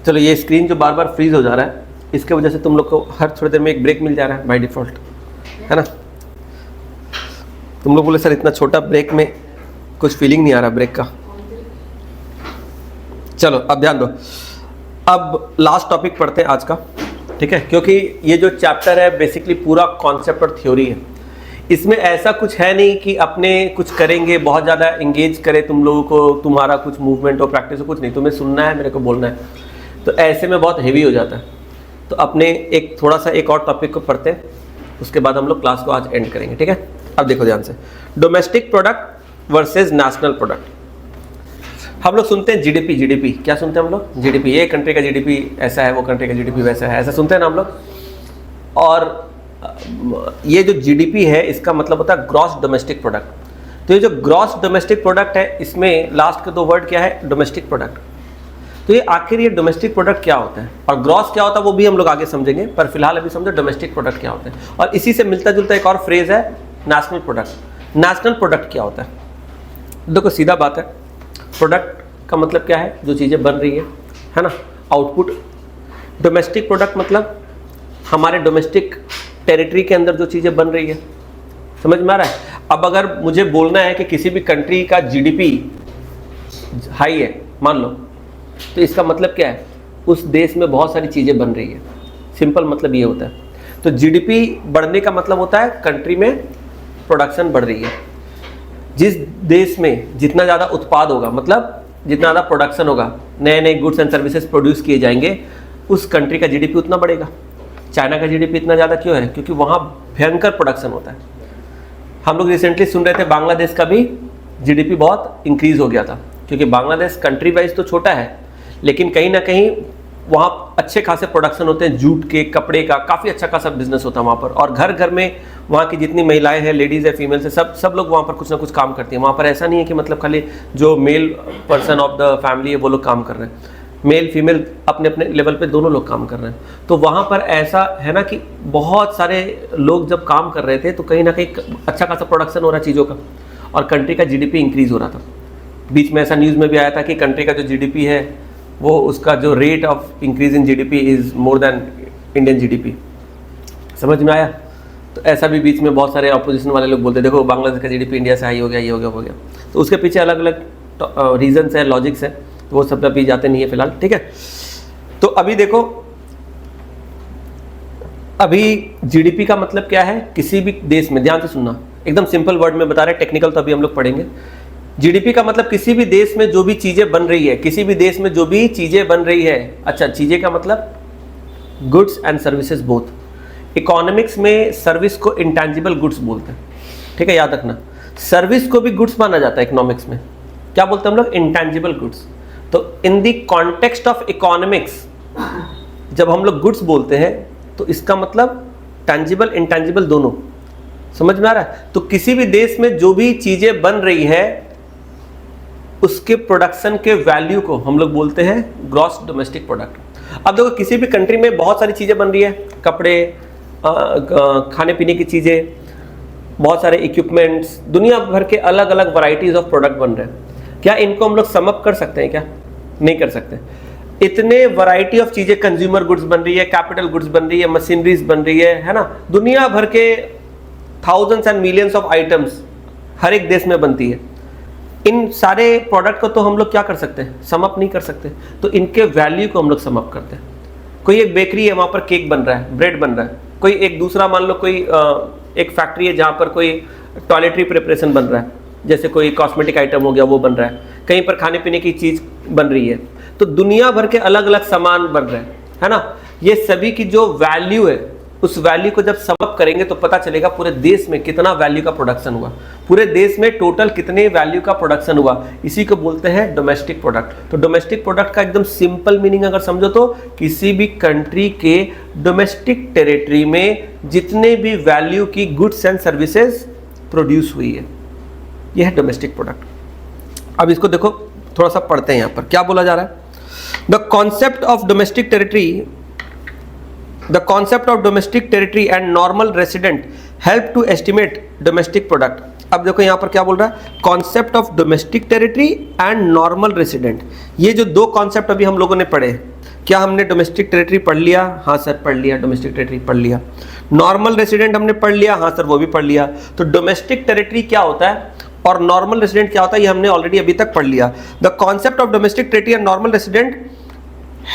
चलो। ये स्क्रीन जो बार बार फ्रीज हो जा रहा है, इसके वजह से तुम लोग को हर थोड़ी देर में एक ब्रेक मिल जा रहा है बाय डिफॉल्ट, है ना। तुम लोग बोले सर इतना छोटा ब्रेक में कुछ फीलिंग नहीं आ रहा ब्रेक का। चलो अब ध्यान दो, अब लास्ट टॉपिक पढ़ते हैं आज का, ठीक है, क्योंकि ये जो चैप्टर है बेसिकली पूरा कॉन्सेप्ट और थ्योरी है। इसमें ऐसा कुछ है नहीं कि अपने कुछ करेंगे, बहुत ज़्यादा एंगेज करे तुम लोगों को, तुम्हारा कुछ मूवमेंट और प्रैक्टिस हो, कुछ नहीं, तुम्हें सुनना है, मेरे को बोलना है, तो ऐसे में बहुत हेवी हो जाता है। तो अपने एक थोड़ा सा एक और टॉपिक को पढ़ते हैं, उसके बाद हम लोग क्लास को आज एंड करेंगे। ठीक है, अब देखो ध्यान से, domestic product versus national product. हम लोग सुनते हैं जीडीपी, जीडीपी क्या सुनते हैं हम लोग, जीडीपी, ये कंट्री का जीडीपी ऐसा है, वो कंट्री का जीडीपी वैसा है, ऐसा सुनते हैं ना हम लोग। और ये जो जीडीपी है इसका मतलब होता है ग्रॉस डोमेस्टिक प्रोडक्ट। तो ये जो ग्रॉस डोमेस्टिक प्रोडक्ट है, इसमें लास्ट के 2 वर्ड क्या है, डोमेस्टिक प्रोडक्ट। तो ये आखिर ये डोमेस्टिक प्रोडक्ट क्या होता है और ग्रॉस क्या होता है वो भी हम लोग आगे समझेंगे, पर फिलहाल अभी समझो डोमेस्टिक प्रोडक्ट क्या होता है। और इसी से मिलता जुलता एक और फ्रेज है नेशनल प्रोडक्ट। नेशनल प्रोडक्ट क्या होता है, देखो सीधा बात है, प्रोडक्ट का मतलब क्या है, जो चीज़ें बन रही है ना, आउटपुट। डोमेस्टिक प्रोडक्ट मतलब हमारे डोमेस्टिक टेरिटरी के अंदर जो चीज़ें बन रही है। समझ में आ रहा है? अब अगर मुझे बोलना है कि किसी भी कंट्री का जीडीपी हाई है मान लो, तो इसका मतलब क्या है, उस देश में बहुत सारी चीज़ें बन रही है। सिंपल मतलब ये होता है। तो जीडीपी बढ़ने का मतलब होता है कंट्री में प्रोडक्शन बढ़ रही है। जिस देश में जितना ज़्यादा उत्पाद होगा, मतलब जितना ज़्यादा प्रोडक्शन होगा, नए नए गुड्स एंड सर्विसेज प्रोड्यूस किए जाएंगे, उस कंट्री का जीडीपी उतना बढ़ेगा। चाइना का जीडीपी इतना ज़्यादा क्यों है? क्योंकि वहाँ भयंकर प्रोडक्शन होता है। हम लोग रिसेंटली सुन रहे थे बांग्लादेश का भी जीडीपी बहुत इंक्रीज़ हो गया था, क्योंकि बांग्लादेश कंट्री वाइज तो छोटा है, लेकिन कहीं ना कहीं वहाँ अच्छे खासे प्रोडक्शन होते हैं, जूट के, कपड़े का काफ़ी अच्छा खासा बिजनेस होता है वहाँ पर। और घर घर में वहाँ की जितनी महिलाएं हैं, लेडीज़ है, फीमेल्स है, सब लोग वहाँ पर कुछ ना कुछ काम करती हैं। वहाँ पर ऐसा नहीं है कि मतलब खाली जो male person of the family है वो लोग काम कर रहे हैं, मेल फीमेल अपने अपने लेवल पे दोनों लोग काम कर रहे हैं। तो वहाँ पर ऐसा है ना कि बहुत सारे लोग जब काम कर रहे थे तो कहीं ना कहीं अच्छा खासा प्रोडक्शन हो रहा है चीज़ों का, और कंट्री का जीडीपी इंक्रीज़ हो रहा था। बीच में ऐसा न्यूज़ में भी आया था कि कंट्री का जो जीडीपी है वो, उसका जो rate of increase in GDP is more than Indian GDP. समझ में आया? तो ऐसा भी बीच में बहुत सारे अपोजिशन वाले लोग बोलते, देखो बांग्लादेश का जीडीपी इंडिया से हाई हो गया, ये हो गया। तो उसके पीछे अलग अलग रीजन्स है, लॉजिक्स है, तो वो सब अभी जाते नहीं है फिलहाल, ठीक है। तो अभी देखो, अभी जीडीपी का मतलब क्या है किसी भी देश में, ध्यान से सुनना, एकदम सिंपल वर्ड में बता रहे हैं, टेक्निकल तो अभी हम लोग पढ़ेंगे। जीडीपी का मतलब किसी भी देश में जो भी चीजें बन रही है, किसी भी देश में जो भी चीजें बन रही है। अच्छा, चीजें का मतलब goods and services both. Economics में सर्विस को इंटेंजिबल गुड्स बोलते हैं, ठीक है, याद रखना। सर्विस को भी गुड्स माना जाता है इकोनॉमिक्स में। क्या बोलते हैं हम लोग? Intangible goods. तो in the context of economics जब हम लोग गुड्स बोलते हैं तो इसका मतलब टेंजिबल इंटेंजिबल दोनों। समझ में आ रहा है? तो किसी भी देश में जो भी चीजें बन रही है उसके प्रोडक्शन के वैल्यू को हम लोग बोलते हैं ग्रॉस डोमेस्टिक प्रोडक्ट। अब देखो, किसी भी कंट्री में बहुत सारी चीज़ें बन रही है, कपड़े, खाने पीने की चीज़ें, बहुत सारे इक्विपमेंट्स, दुनिया भर के अलग अलग वैरायटीज ऑफ प्रोडक्ट बन रहे हैं। क्या इनको हम लोग सम अप कर सकते हैं? क्या नहीं कर सकते। इतने वैरायटी ऑफ चीज़ें, कंज्यूमर गुड्स बन रही है, कैपिटल गुड्स बन रही है, मशीनरीज बन रही है ना, दुनिया भर के thousands and millions of items हर एक देश में बनती है। इन सारे प्रोडक्ट को तो हम लोग क्या कर सकते हैं? सम अप नहीं कर सकते। तो इनके वैल्यू को हम लोग सम अप करते हैं। कोई एक बेकरी है, वहाँ पर केक बन रहा है, ब्रेड बन रहा है। कोई एक दूसरा, मान लो कोई एक फैक्ट्री है जहाँ पर कोई टॉयलेटरी प्रिपरेशन बन रहा है, जैसे कोई कॉस्मेटिक आइटम हो गया वो बन रहा है, कहीं पर खाने पीने की चीज़ बन रही है। तो दुनिया भर के अलग अलग सामान बन रहे हैं, है ना। ये सभी की जो वैल्यू है, उस वैल्यू को जब सम अप करेंगे तो पता चलेगा पूरे देश में कितना वैल्यू का प्रोडक्शन हुआ, पूरे देश में टोटल कितने वैल्यू का प्रोडक्शन हुआ। इसी को बोलते हैं डोमेस्टिक प्रोडक्ट। तो डोमेस्टिक प्रोडक्ट का एकदम सिंपल मीनिंग अगर समझो तो किसी भी कंट्री के डोमेस्टिक टेरिटरी में जितने भी वैल्यू की गुड्स एंड सर्विसेज प्रोड्यूस हुई है, यह है डोमेस्टिक प्रोडक्ट। अब इसको देखो, थोड़ा सा पढ़ते हैं। यहाँ पर क्या बोला जा रहा है? The concept of domestic territory, the concept of domestic territory and normal resident help to estimate domestic product। अब देखो यहाँ पर क्या बोल रहा है? concept of domestic territory and normal resident। ये जो दो कॉन्सेप्ट अभी हम लोगों ने पढ़े, क्या हमने डोमेस्टिक टेरिटरी पढ़ लिया? हाँ सर पढ़ लिया, डोमेस्टिक टेरिटरी पढ़ लिया। नॉर्मल रेसिडेंट हमने पढ़ लिया? हाँ सर वो भी पढ़ लिया। तो डोमेस्टिक टेरिटरी क्या होता है और नॉर्मल रेसिडेंट क्या होता है, ये हमने ऑलरेडी अभी तक पढ़ लिया। The concept of domestic territory and normal resident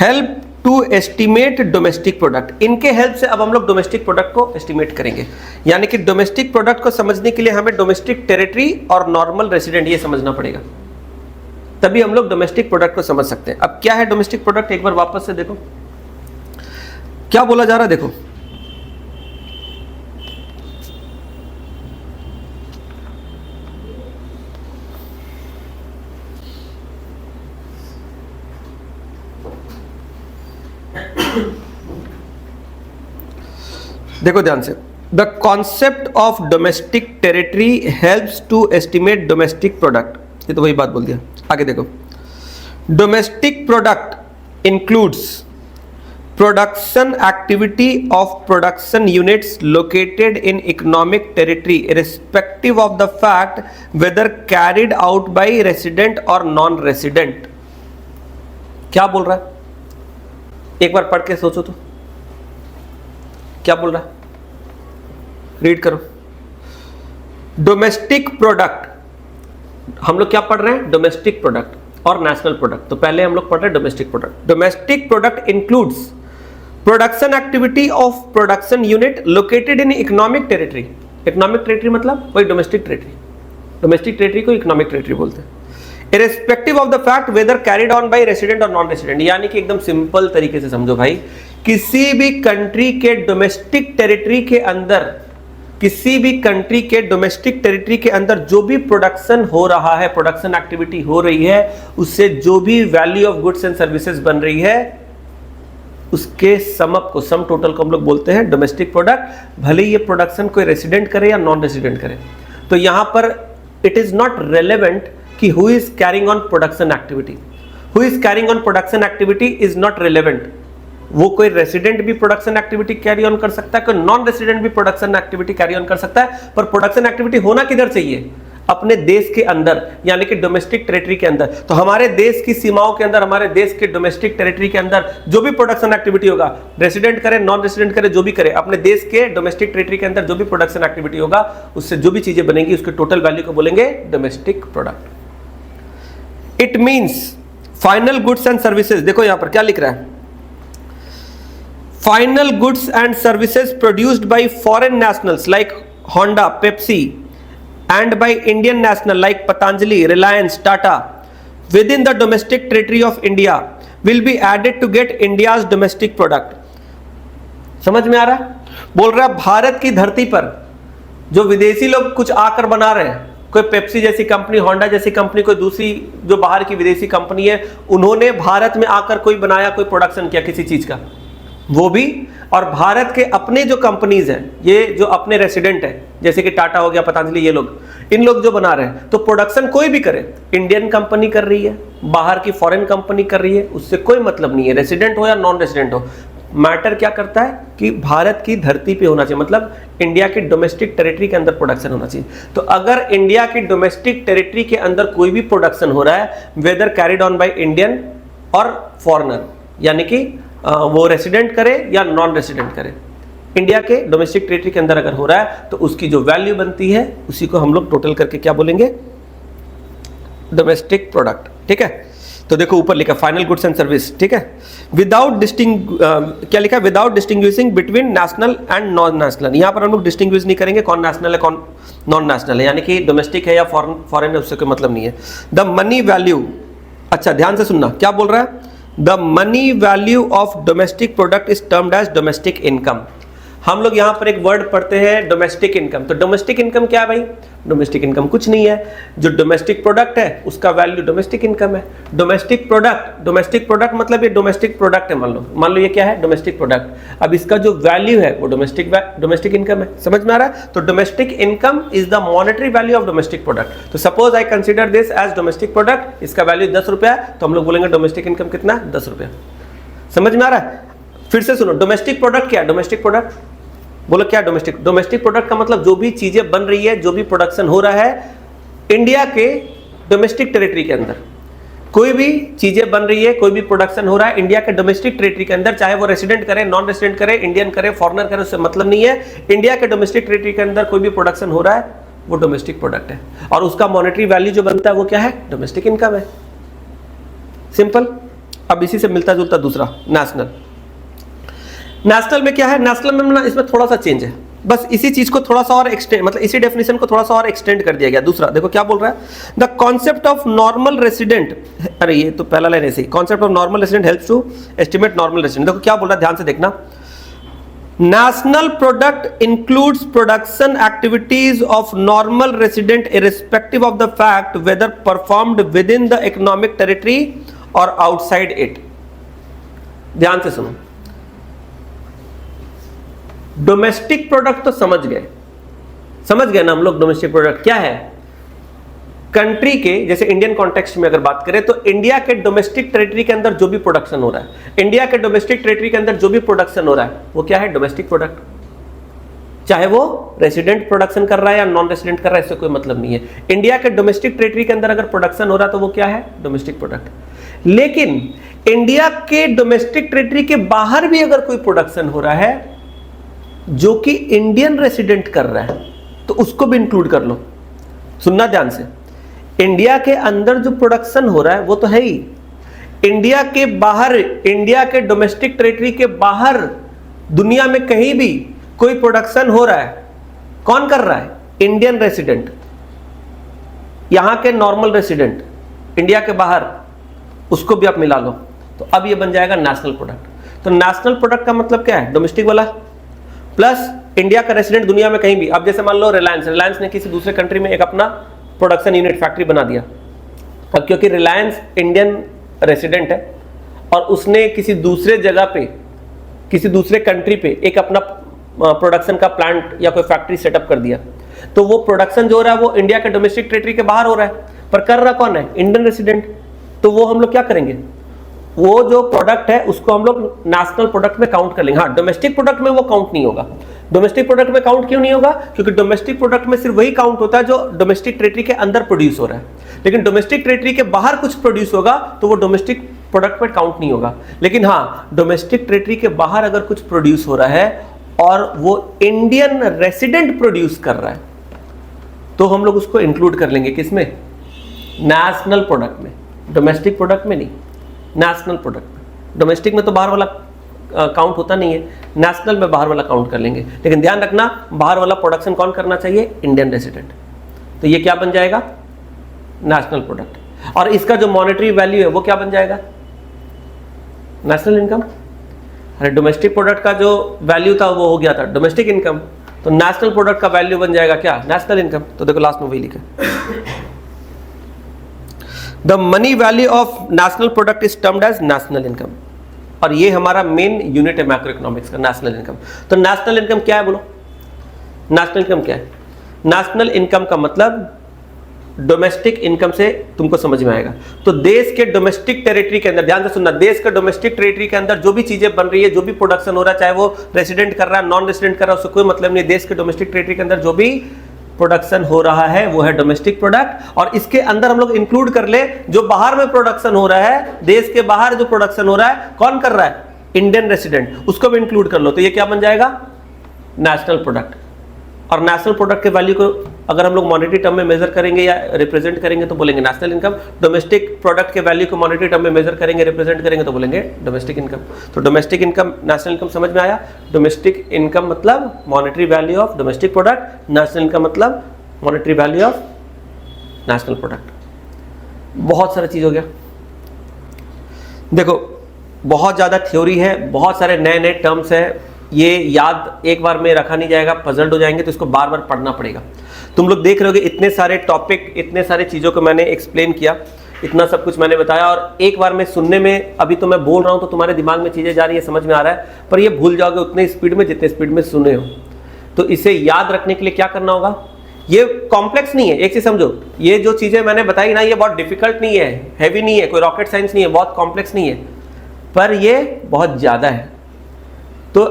help to estimate domestic product. इनके हेल्प से अब हम लोग डोमेस्टिक प्रोडक्ट को एस्टिमेट करेंगे। यानी कि डोमेस्टिक प्रोडक्ट को समझने के लिए हमें डोमेस्टिक टेरिटरी और नॉर्मल रेसिडेंट ये समझना पड़ेगा, तभी हम लोग डोमेस्टिक प्रोडक्ट को समझ सकते हैं। अब क्या है डोमेस्टिक प्रोडक्ट, एक बार वापस से देखो क्या बोला जा रहा है। देखो, देखो ध्यान से, the concept of domestic territory helps to estimate domestic product. ये तो वही बात बोल दिया। आगे देखो, domestic product includes production activity of production units located in economic territory irrespective of the fact whether carried out by resident और non resident. क्या बोल रहा है, एक बार पढ़ के सोचो तो क्या बोल रहा है, रीड करो। डोमेस्टिक प्रोडक्ट, हम लोग क्या पढ़ रहे हैं, डोमेस्टिक प्रोडक्ट और नेशनल प्रोडक्ट। तो पहले हम लोग पढ़ रहे हैं domestic product. Domestic product includes production activity of production unit located in economic territory. Economic territory मतलब वही डोमेस्टिक टेरिटरी, डोमेस्टिक टेरिटरी को इकोनॉमिक टेरिटरी बोलते हैं। Irrespective of the fact whether carried on by resident और non resident, यानी कि एकदम simple तरीके से समझो भाई, किसी भी कंट्री के डोमेस्टिक टेरिटरी के अंदर, किसी भी कंट्री के डोमेस्टिक टेरिटरी के अंदर जो भी प्रोडक्शन हो रहा है, प्रोडक्शन एक्टिविटी हो रही है, उससे जो भी value of goods and services बन रही है, उसके सम अप को, सम टोटल को हम लोग बोलते हैं डोमेस्टिक प्रोडक्ट। भले ये प्रोडक्शन कोई रेसिडेंट करे या नॉन रेसिडेंट करे। तो यहां पर इट इज नॉट रेलेवेंट कि who is carrying on production activity, who is carrying on production activity is not relevant. वो कोई रेसिडेंट भी प्रोडक्शन एक्टिविटी कैरी ऑन कर सकता है, कोई नॉन रेसिडेंट भी प्रोडक्शन एक्टिविटी कैरी ऑन कर सकता है, पर प्रोडक्शन एक्टिविटी होना किधर चाहिए, अपने देश के अंदर, यानी कि डोमेस्टिक टेरिटरी के अंदर। तो हमारे देश की सीमाओं के अंदर, हमारे देश के डोमेस्टिक टेरिटरी के अंदर जो भी प्रोडक्शन एक्टिविटी होगा, रेसिडेंट करे नॉन रेसिडेंट करे जो भी करे, अपने देश के डोमेस्टिक टेरिटरी के अंदर जो भी प्रोडक्शन एक्टिविटी होगा, उससे जो भी चीजें बनेंगी उसके टोटल वैल्यू को बोलेंगे domestic product. It means final goods and services, देखो यहां पर क्या लिख रहा है, final goods and services produced by foreign nationals like Honda, Pepsi and by Indian national like Patanjali, Reliance, Tata within the domestic territory of India will be added to get India's domestic product. समझ में आ रहा है? बोल रहा है भारत की धरती पर जो विदेशी लोग कुछ आकर बना रहे हैं, कोई पेप्सी जैसी कंपनी, होंडा जैसी कंपनी, कोई दूसरी जो बाहर की विदेशी कंपनी है, उन्होंने भारत में आकर कोई बनाया, कोई प्रोडक्शन किया किसी चीज का, वो भी, और भारत के अपने जो कंपनीज हैं, ये जो अपने रेसिडेंट हैं, जैसे कि टाटा हो गया, पतंजलि, ये लोग, इन लोग जो बना रहे हैं, तो प्रोडक्शन कोई भी करे, इंडियन कंपनी कर रही है, बाहर की फॉरेन कंपनी कर रही है, उससे कोई मतलब नहीं है, रेसिडेंट हो या नॉन रेसिडेंट हो। मैटर क्या करता है कि भारत की धरती पे होना चाहिए, मतलब इंडिया के डोमेस्टिक टेरिटरी के अंदर प्रोडक्शन होना चाहिए। तो अगर इंडिया की डोमेस्टिक टेरिटरी के अंदर कोई भी प्रोडक्शन हो रहा है, whether carried on by Indian और फॉरेनर, यानी कि वो रेसिडेंट करे या नॉन रेसिडेंट करे, इंडिया के डोमेस्टिक टेरिटरी के अंदर अगर हो रहा है, तो उसकी जो वैल्यू बनती है उसी को हम लोग टोटल करके क्या बोलेंगे, डोमेस्टिक प्रोडक्ट। ठीक है, तो देखो ऊपर लिखा फाइनल गुड्स एंड सर्विस, ठीक है, विदाउट क्या लिखा है, without distinguishing between national and non national. यहां पर हम लोग डिस्टिंग्विश नहीं करेंगे कौन नेशनल है कौन नॉन नेशनल है, यानी कि डोमेस्टिक है या फॉरेन है, उससे कोई मतलब नहीं है। द मनी वैल्यू, अच्छा ध्यान से सुनना क्या बोल रहा है, the money value of domestic product is termed as domestic income. हम लोग यहां पर एक वर्ड पढ़ते हैं डोमेस्टिक इनकम। तो डोमेस्टिक इनकम क्या है भाई, डोमेस्टिक इनकम कुछ नहीं है, जो डोमेस्टिक प्रोडक्ट है उसका वैल्यू डोमेस्टिक इनकम है। डोमेस्टिक प्रोडक्ट मतलब ये डोमेस्टिक प्रोडक्ट है, मान लो ये क्या है, डोमेस्टिक प्रोडक्ट। अब इसका जो वैल्यू है वो डोमेस्टिक इनकम है। समझ में आ रहा है? तो domestic income is the monetary value of domestic product. तो suppose I consider this as domestic product, इसका वैल्यू 10 रुपया है, तो हम लोग बोलेंगे डोमेस्टिक इनकम कितना, 10 रुपया। समझ में आ रहा है? फिर से सुनो, डोमेस्टिक प्रोडक्ट क्या है, डोमेस्टिक प्रोडक्ट बोलो क्या, डोमेस्टिक प्रोडक्ट का मतलब जो भी चीजें बन रही है, जो भी प्रोडक्शन हो रहा है इंडिया के डोमेस्टिक टेरिटरी के अंदर, कोई भी चीजें बन रही है, कोई भी प्रोडक्शन हो रहा है इंडिया के डोमेस्टिक टेरिटरी के अंदर, चाहे वो रेसिडेंट करे, नॉन रेसिडेंट करे, इंडियन करे, फॉरेनर करे, उससे मतलब नहीं है। इंडिया के डोमेस्टिक टेरिटरी के अंदर कोई भी प्रोडक्शन हो रहा है वो डोमेस्टिक प्रोडक्ट है, और उसका मॉनेटरी वैल्यू जो बनता है वो क्या है, डोमेस्टिक इनकम है। सिंपल। अब इसी से मिलता जुलता दूसरा नेशनल। नेशनल में क्या है, नेशनल में ना इसमें थोड़ा सा चेंज है, बस इसी चीज को थोड़ा सा और एक्सटेंड, मतलब इसी डेफिनेशन को थोड़ा सा और एक्सटेंड कर दिया गया। दूसरा देखो क्या बोल रहा है, the concept of normal resident, अरे ये तो पहला लाइन ऐसे ही, concept of normal resident helps to estimate normal resident. देखो क्या बोल रहा है, ध्यान से देखना, national product includes production activities of normal resident irrespective of the fact whether performed within the economic territory और आउटसाइड इट। ध्यान से सुनो, डोमेस्टिक प्रोडक्ट तो समझ गए ना हम लोग, डोमेस्टिक प्रोडक्ट क्या है, कंट्री के, जैसे इंडियन कॉन्टेक्स्ट में अगर बात करें तो इंडिया के डोमेस्टिक टेरिटरी के अंदर जो भी प्रोडक्शन हो रहा है, इंडिया के डोमेस्टिक टेरिटरी के अंदर जो भी प्रोडक्शन हो रहा है वो क्या है? Domestic product. चाहे वो रेसिडेंट प्रोडक्शन कर रहा है या नॉन रेसिडेंट कर रहा है, इससे कोई मतलब नहीं है। इंडिया के डोमेस्टिक टेरिटरी के अंदर अगर प्रोडक्शन हो रहा है तो वो क्या है? Domestic product. लेकिन इंडिया के डोमेस्टिक टेरिटरी के बाहर भी अगर कोई प्रोडक्शन हो रहा है जो कि इंडियन रेसिडेंट कर रहा है तो उसको भी इंक्लूड कर लो। सुनना ध्यान से, इंडिया के अंदर जो प्रोडक्शन हो रहा है वो तो है ही, इंडिया के बाहर, इंडिया के डोमेस्टिक टेरिटरी के बाहर दुनिया में कहीं भी कोई प्रोडक्शन हो रहा है, कौन कर रहा है? इंडियन रेसिडेंट, यहां के नॉर्मल रेसिडेंट, इंडिया के बाहर, उसको भी आप मिला लो तो अब ये बन जाएगा नेशनल प्रोडक्ट। तो नेशनल प्रोडक्ट का मतलब क्या है? डोमेस्टिक वाला प्लस इंडिया का रेसिडेंट दुनिया में कहीं भी। अब जैसे मान लो रिलायंस ने किसी दूसरे कंट्री में एक अपना प्रोडक्शन यूनिट फैक्ट्री बना दिया। अब क्योंकि रिलायंस इंडियन रेसिडेंट है और उसने किसी दूसरे जगह पे, किसी दूसरे कंट्री पे एक अपना प्रोडक्शन का प्लांट या कोई फैक्ट्री सेटअप कर दिया, तो वो प्रोडक्शन जो हो रहा है वो इंडिया के डोमेस्टिक टेरिटरी के बाहर हो रहा है, पर कर रहा कौन है? Indian resident. तो वो हम लोग क्या करेंगे? वो जो प्रोडक्ट है उसको हम लोग नेशनल प्रोडक्ट में काउंट कर लेंगे। हाँ, डोमेस्टिक प्रोडक्ट में वो काउंट नहीं होगा। डोमेस्टिक प्रोडक्ट में काउंट क्यों नहीं होगा? क्योंकि डोमेस्टिक प्रोडक्ट में सिर्फ वही काउंट होता है जो डोमेस्टिक टेरिटरी के अंदर प्रोड्यूस हो रहा है, लेकिन डोमेस्टिक टेरिटरी के बाहर कुछ प्रोड्यूस होगा तो वो डोमेस्टिक प्रोडक्ट में काउंट नहीं होगा। लेकिन हाँ, डोमेस्टिक टेरिटरी के बाहर अगर कुछ प्रोड्यूस हो रहा है और वो इंडियन रेसिडेंट प्रोड्यूस कर रहा है तो हम लोग उसको इंक्लूड कर लेंगे किसमें? नेशनल प्रोडक्ट में। डोमेस्टिक प्रोडक्ट में नहीं, नेशनल प्रोडक्ट में। डोमेस्टिक में तो बाहर वाला काउंट होता नहीं है, नेशनल में बाहर वाला काउंट कर लेंगे। लेकिन ध्यान रखना, बाहर वाला प्रोडक्शन कौन करना चाहिए? Indian resident. तो ये क्या बन जाएगा? National product. और इसका जो मॉनेटरी वैल्यू है वो क्या बन जाएगा? National income. अरे डोमेस्टिक प्रोडक्ट का जो वैल्यू था वो हो गया था डोमेस्टिक इनकम, तो नेशनल प्रोडक्ट का वैल्यू बन जाएगा क्या? National income. तो देखो लास्ट में वही लिखा, the money value of national product is termed as national income. और ये हमारा मेन यूनिट है मैक्रो इकोनॉमिक्स का, नेशनल इनकम। तो नेशनल इनकम क्या है बोलो? नेशनल इनकम क्या है? नेशनल इनकम का मतलब डोमेस्टिक इनकम से तुमको समझ में आएगा। तो देश के डोमेस्टिक टेरिटरी के अंदर, ध्यान से सुनना, देश के डोमेस्टिक टेरिटरी के अंदर जो भी चीजें बन रही है, जो भी प्रोडक्शन हो रहा है, चाहे वो रेसिडेंट कर रहा है, नॉन रेसिडेंट कर रहा है, उससे कोई मतलब नहीं। देश के डोमेस्टिक टेरिटरी के अंदर जो भी प्रोडक्शन हो रहा है वो है डोमेस्टिक प्रोडक्ट। और इसके अंदर हम लोग इंक्लूड कर ले जो बाहर में प्रोडक्शन हो रहा है, देश के बाहर जो प्रोडक्शन हो रहा है, कौन कर रहा है? इंडियन रेसिडेंट, उसको भी इंक्लूड कर लो। तो ये क्या बन जाएगा? National product. और नेशनल प्रोडक्ट के वैल्यू को अगर हम लोग मॉनेटरी टर्म में मेजर करेंगे या रिप्रेजेंट करेंगे तो बोलेंगे नेशनल इनकम। डोमेस्टिक प्रोडक्ट के वैल्यू को मॉनेटरी टर्म में मेजर करेंगे, रिप्रेजेंट करेंगे तो बोलेंगे डोमेस्टिक इनकम। तो डोमेस्टिक इनकम, नेशनल इनकम समझ में आया? डोमेस्टिक इनकम मतलब monetary value of domestic product, national income मतलब monetary value of national product. बहुत सारा चीज हो गया। देखो बहुत ज्यादा थ्योरी है, बहुत सारे नए नए टर्म्स है, ये याद एक बार में रखा नहीं जाएगा, पजल्ड हो जाएंगे, तो इसको बार बार पढ़ना पड़ेगा। तुम लोग देख रहे होगे इतने सारे टॉपिक, इतने सारे चीज़ों को मैंने एक्सप्लेन किया, इतना सब कुछ मैंने बताया, और एक बार में सुनने में, अभी तो मैं बोल रहा हूँ तो तुम्हारे दिमाग में चीज़ें जा रही है, समझ में आ रहा है, पर ये भूल जाओगे उतने स्पीड में जितने स्पीड में सुने हो। तो इसे याद रखने के लिए क्या करना होगा? ये कॉम्प्लेक्स नहीं है, एक चीज समझो, ये जो चीजें मैंने बताई ना, ये बहुत डिफिकल्ट नहीं है, हैवी नहीं है, कोई रॉकेट साइंस नहीं है, बहुत कॉम्प्लेक्स नहीं है, पर ये बहुत ज्यादा है। तो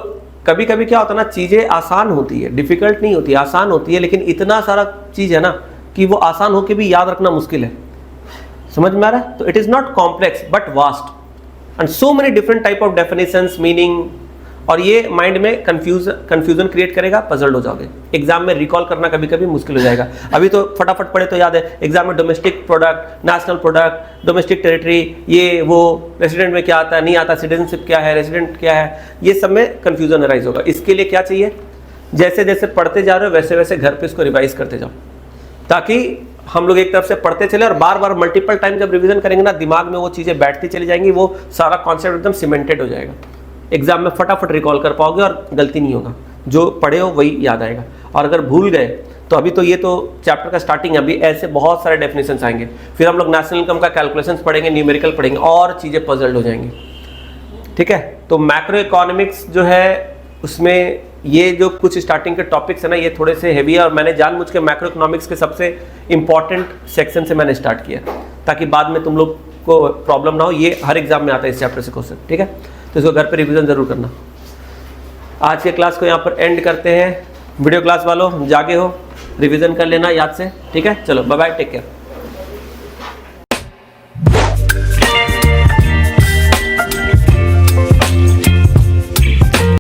कभी कभी क्या होता है ना, चीजें आसान होती है, डिफिकल्ट नहीं होती, आसान होती है, लेकिन इतना सारा चीज है ना कि वो आसान होकर भी याद रखना मुश्किल है। समझ में आ रहा है? तो it is not complex but vast and so many different type of definitions, meaning, और ये माइंड में कंफ्यूजन क्रिएट करेगा, पजल्ड हो जाओगे। एग्जाम में रिकॉल करना कभी कभी मुश्किल हो जाएगा। अभी तो फटाफट पढ़े तो याद है, एग्जाम में domestic product, national product, domestic territory, ये वो, रेसिडेंट में क्या आता है, नहीं आता, सिटीजनशिप क्या है, रेसिडेंट क्या है, ये सब में कंफ्यूजन अराइज होगा। इसके लिए क्या चाहिए? जैसे जैसे पढ़ते जा रहे हो वैसे वैसे घर पे इसको रिवाइज करते जाओ, ताकि हम लोग एक तरफ से पढ़ते चले और बार बार मल्टीपल टाइम जब रिवीजन करेंगे ना, दिमाग में वो चीज़ें बैठती चली जाएंगी, वो सारा कॉन्सेप्ट एकदम सीमेंटेड हो जाएगा। एग्जाम में फटाफट रिकॉल कर पाओगे और गलती नहीं होगा, जो पढ़े हो वही याद आएगा। और अगर भूल गए तो अभी तो ये तो चैप्टर का स्टार्टिंग है, अभी ऐसे बहुत सारे डेफिनेशंस आएंगे, फिर हम लोग नेशनल इनकम का कैलकुलेशंस पढ़ेंगे, न्यूमेरिकल पढ़ेंगे, और चीज़ें पजल्ड हो जाएंगी। ठीक है, तो मैक्रो इकोनॉमिक्स जो है उसमें ये जो कुछ स्टार्टिंग के टॉपिक्स है ना, ये थोड़े से हैवी है और मैंने जानबूझ के मैक्रो इकोनॉमिक्स के सबसे इंपॉर्टेंट सेक्शन से मैंने स्टार्ट किया ताकि बाद में तुम लोग को प्रॉब्लम ना हो। ये हर एग्जाम में आता है इस चैप्टर से क्वेश्चन, ठीक है। तो इसको घर पे रिवीजन जरूर करना। आज के क्लास को यहाँ पर एंड करते हैं। वीडियो क्लास वालों जागे हो, रिवीजन कर लेना याद से, ठीक है। चलो बाय बाय, टेक केयर।